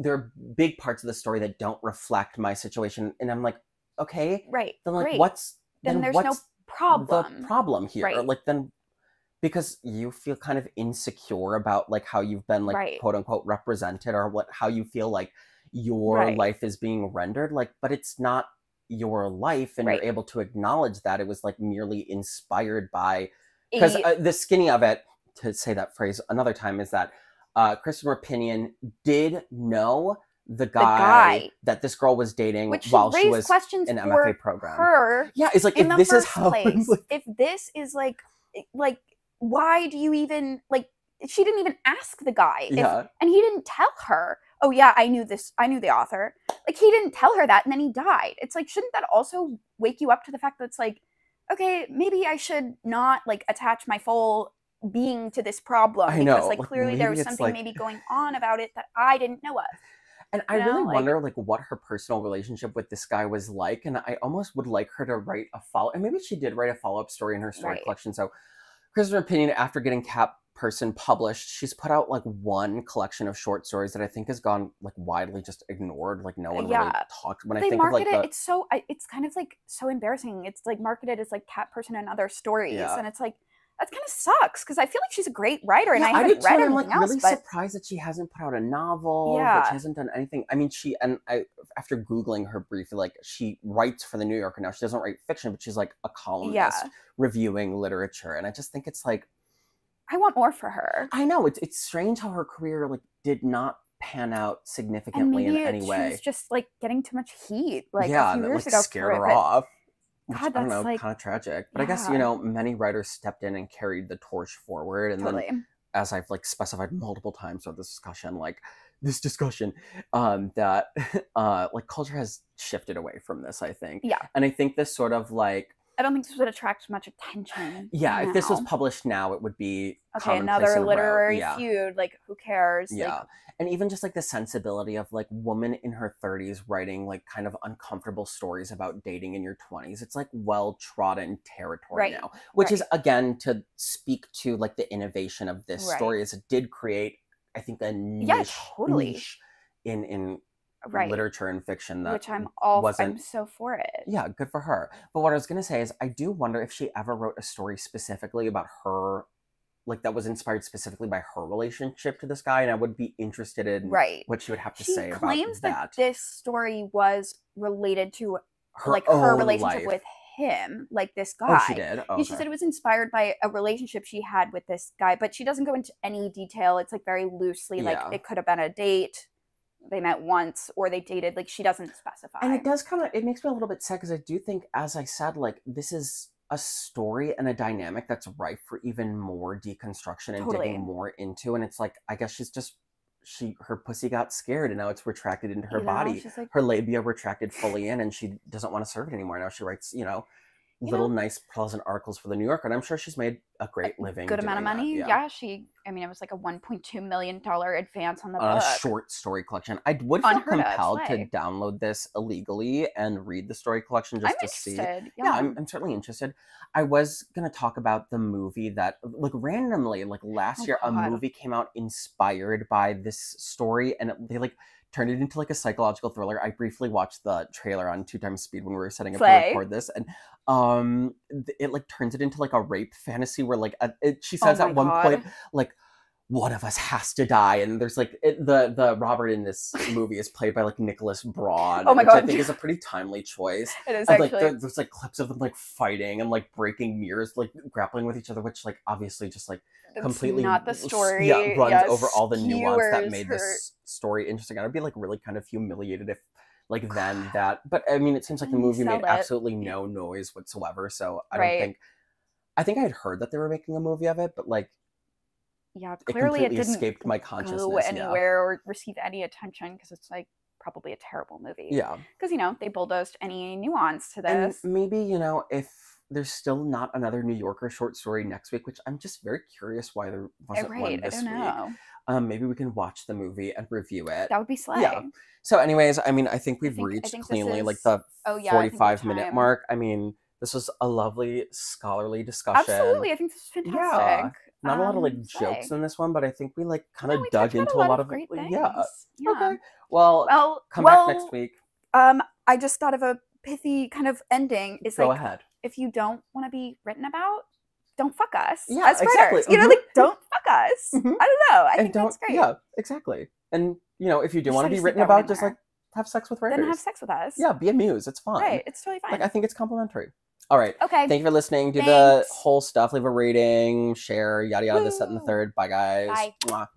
Speaker 1: there are big parts of the story that don't reflect my situation, and I'm like, okay,
Speaker 2: right,
Speaker 1: then like what's
Speaker 2: there's no problem.
Speaker 1: The problem here,
Speaker 2: right.
Speaker 1: Like, then because you feel kind of insecure about like how you've been like quote unquote represented, or how you feel like your life is being rendered, like, but it's not your life, and you're able to acknowledge that it was like merely inspired by, because the skinny of it, to say that phrase another time, is that Kristen Roupenian did know the guy that this girl was dating while she was in MFA program.
Speaker 2: Her,
Speaker 1: yeah, it's like, if this is how,
Speaker 2: if this is like, why do you even like? She didn't even ask the guy, and he didn't tell her. Oh yeah, I knew this. I knew the author. Like, he didn't tell her that, and then he died. It's like, shouldn't that also wake you up to the fact that it's like, okay, maybe I should not like attach my full being to this problem, because like clearly there was something maybe going on about it that I didn't know of.
Speaker 1: And I really wonder like what her personal relationship with this guy was like, and I almost would like her to write a follow, and maybe she did write a follow-up story in her story collection. So Kristen Roupenian, after getting Cat Person published, she's put out like one collection of short stories that I think has gone like widely just ignored. Like, no one really talked. When I think of like
Speaker 2: it's kind of like so embarrassing. It's like marketed as like Cat Person and Other Stories, and it's like, that kind of sucks, because I feel like she's a great writer, and I haven't read anything else. I'm
Speaker 1: really surprised that she hasn't put out a novel, that she hasn't done anything. I mean, after Googling her briefly, like, she writes for the New Yorker now. She doesn't write fiction, but she's like a columnist reviewing literature, and I just think it's like,
Speaker 2: I want more for her.
Speaker 1: I know, it's strange how her career like did not pan out significantly in any way.
Speaker 2: She was just like getting too much heat, like a few years ago,
Speaker 1: scared her off. Which, God, I don't know, like, kind of tragic. But I guess, you know, many writers stepped in and carried the torch forward. And then, as I've like specified multiple times throughout this discussion, that like culture has shifted away from this, I think.
Speaker 2: Yeah.
Speaker 1: And I think this sort of like,
Speaker 2: I don't think this would attract much attention.
Speaker 1: Yeah, if this was published now, it would be
Speaker 2: another literary feud. Like, who cares?
Speaker 1: Yeah.
Speaker 2: Like,
Speaker 1: and even just like the sensibility of like woman in her 30s writing like kind of uncomfortable stories about dating in your 20s. It's like well-trodden territory now, which is, again, to speak to like the innovation of this story, is it did create, I think, a niche, niche in literature and fiction that
Speaker 2: which I'm so for it.
Speaker 1: Yeah, good for her. But what I was going to say is, I do wonder if she ever wrote a story specifically about her, like, that was inspired specifically by her relationship to this guy, and I would be interested in what she would have to say about that. She claims that
Speaker 2: this story was related to her relationship with him, like this guy.
Speaker 1: Oh, she did? Oh,
Speaker 2: she said it was inspired by a relationship she had with this guy, but she doesn't go into any detail. It's like very loosely, like it could have been a date, they met once, or they dated. Like, she doesn't specify.
Speaker 1: And it does it makes me a little bit sad, because I do think, as I said, like, this is a story and a dynamic that's ripe for even more deconstruction and digging more into. And it's like, I guess she's just, her pussy got scared, and now it's retracted into her body. Like, her labia retracted fully in, and she doesn't want to serve it anymore. Now she writes, little nice pleasant articles for the New Yorker, and I'm sure she's made a great living,
Speaker 2: good amount of money. It was like a $1.2 million advance on the book.
Speaker 1: A short story collection. I would feel compelled to download this illegally and read the story collection just to see. Yeah, I'm certainly interested. I was gonna talk about the movie that, like, randomly, like last year, a movie came out inspired by this story, and they like turned it into like a psychological thriller. I briefly watched the trailer on 2x speed when we were setting up to record this, and it like turns it into like a rape fantasy where like she says at one point, like, one of us has to die, and there's like the Robert in this movie is played by like Nicholas Braun, which I think is a pretty timely choice.
Speaker 2: It is,
Speaker 1: and,
Speaker 2: actually.
Speaker 1: like there's like clips of them like fighting and like breaking mirrors, like grappling with each other, which like obviously just like completely
Speaker 2: not the story.
Speaker 1: Runs over all the nuance that made this story interesting. I'd be like really kind of humiliated if like then that. But I mean, it seems like the movie made absolutely no noise whatsoever. So I don't think. I think I had heard that they were making a movie of it, but like,
Speaker 2: yeah, clearly it didn't
Speaker 1: escaped my consciousness.
Speaker 2: Go anywhere or receive any attention because it's like probably a terrible movie.
Speaker 1: Yeah,
Speaker 2: because they bulldozed any nuance to this.
Speaker 1: And maybe if there's still not another New Yorker short story next week, which I'm just very curious why there wasn't one this week. Maybe we can watch the movie and review it.
Speaker 2: That would be slay.
Speaker 1: Yeah. So anyways, I mean, I think we've reached cleanly like the 45-minute mark. I mean, this was a lovely scholarly discussion.
Speaker 2: Absolutely. I think this is fantastic. Yeah.
Speaker 1: Not a lot of like jokes in this one, but I think we like kind of dug into a lot of
Speaker 2: great things.
Speaker 1: Yeah. Okay. Well, come back next week.
Speaker 2: I just thought of a pithy kind of ending. Is
Speaker 1: Go ahead.
Speaker 2: If you don't want to be written about, don't fuck us.
Speaker 1: Yeah,
Speaker 2: as writers.
Speaker 1: Exactly.
Speaker 2: Like don't fuck us. I don't know. I think that's great.
Speaker 1: Yeah, exactly. And if you do want to be written about, just like have sex with writers.
Speaker 2: Then have sex with us.
Speaker 1: Yeah, be a muse. It's fine.
Speaker 2: Right. It's totally fine.
Speaker 1: Like I think it's complimentary. All right.
Speaker 2: Okay.
Speaker 1: Thank you for listening. Do the whole stuff. Leave a rating, share, yada yada. This, that, and the third. Bye, guys.
Speaker 2: Bye.
Speaker 1: Mwah.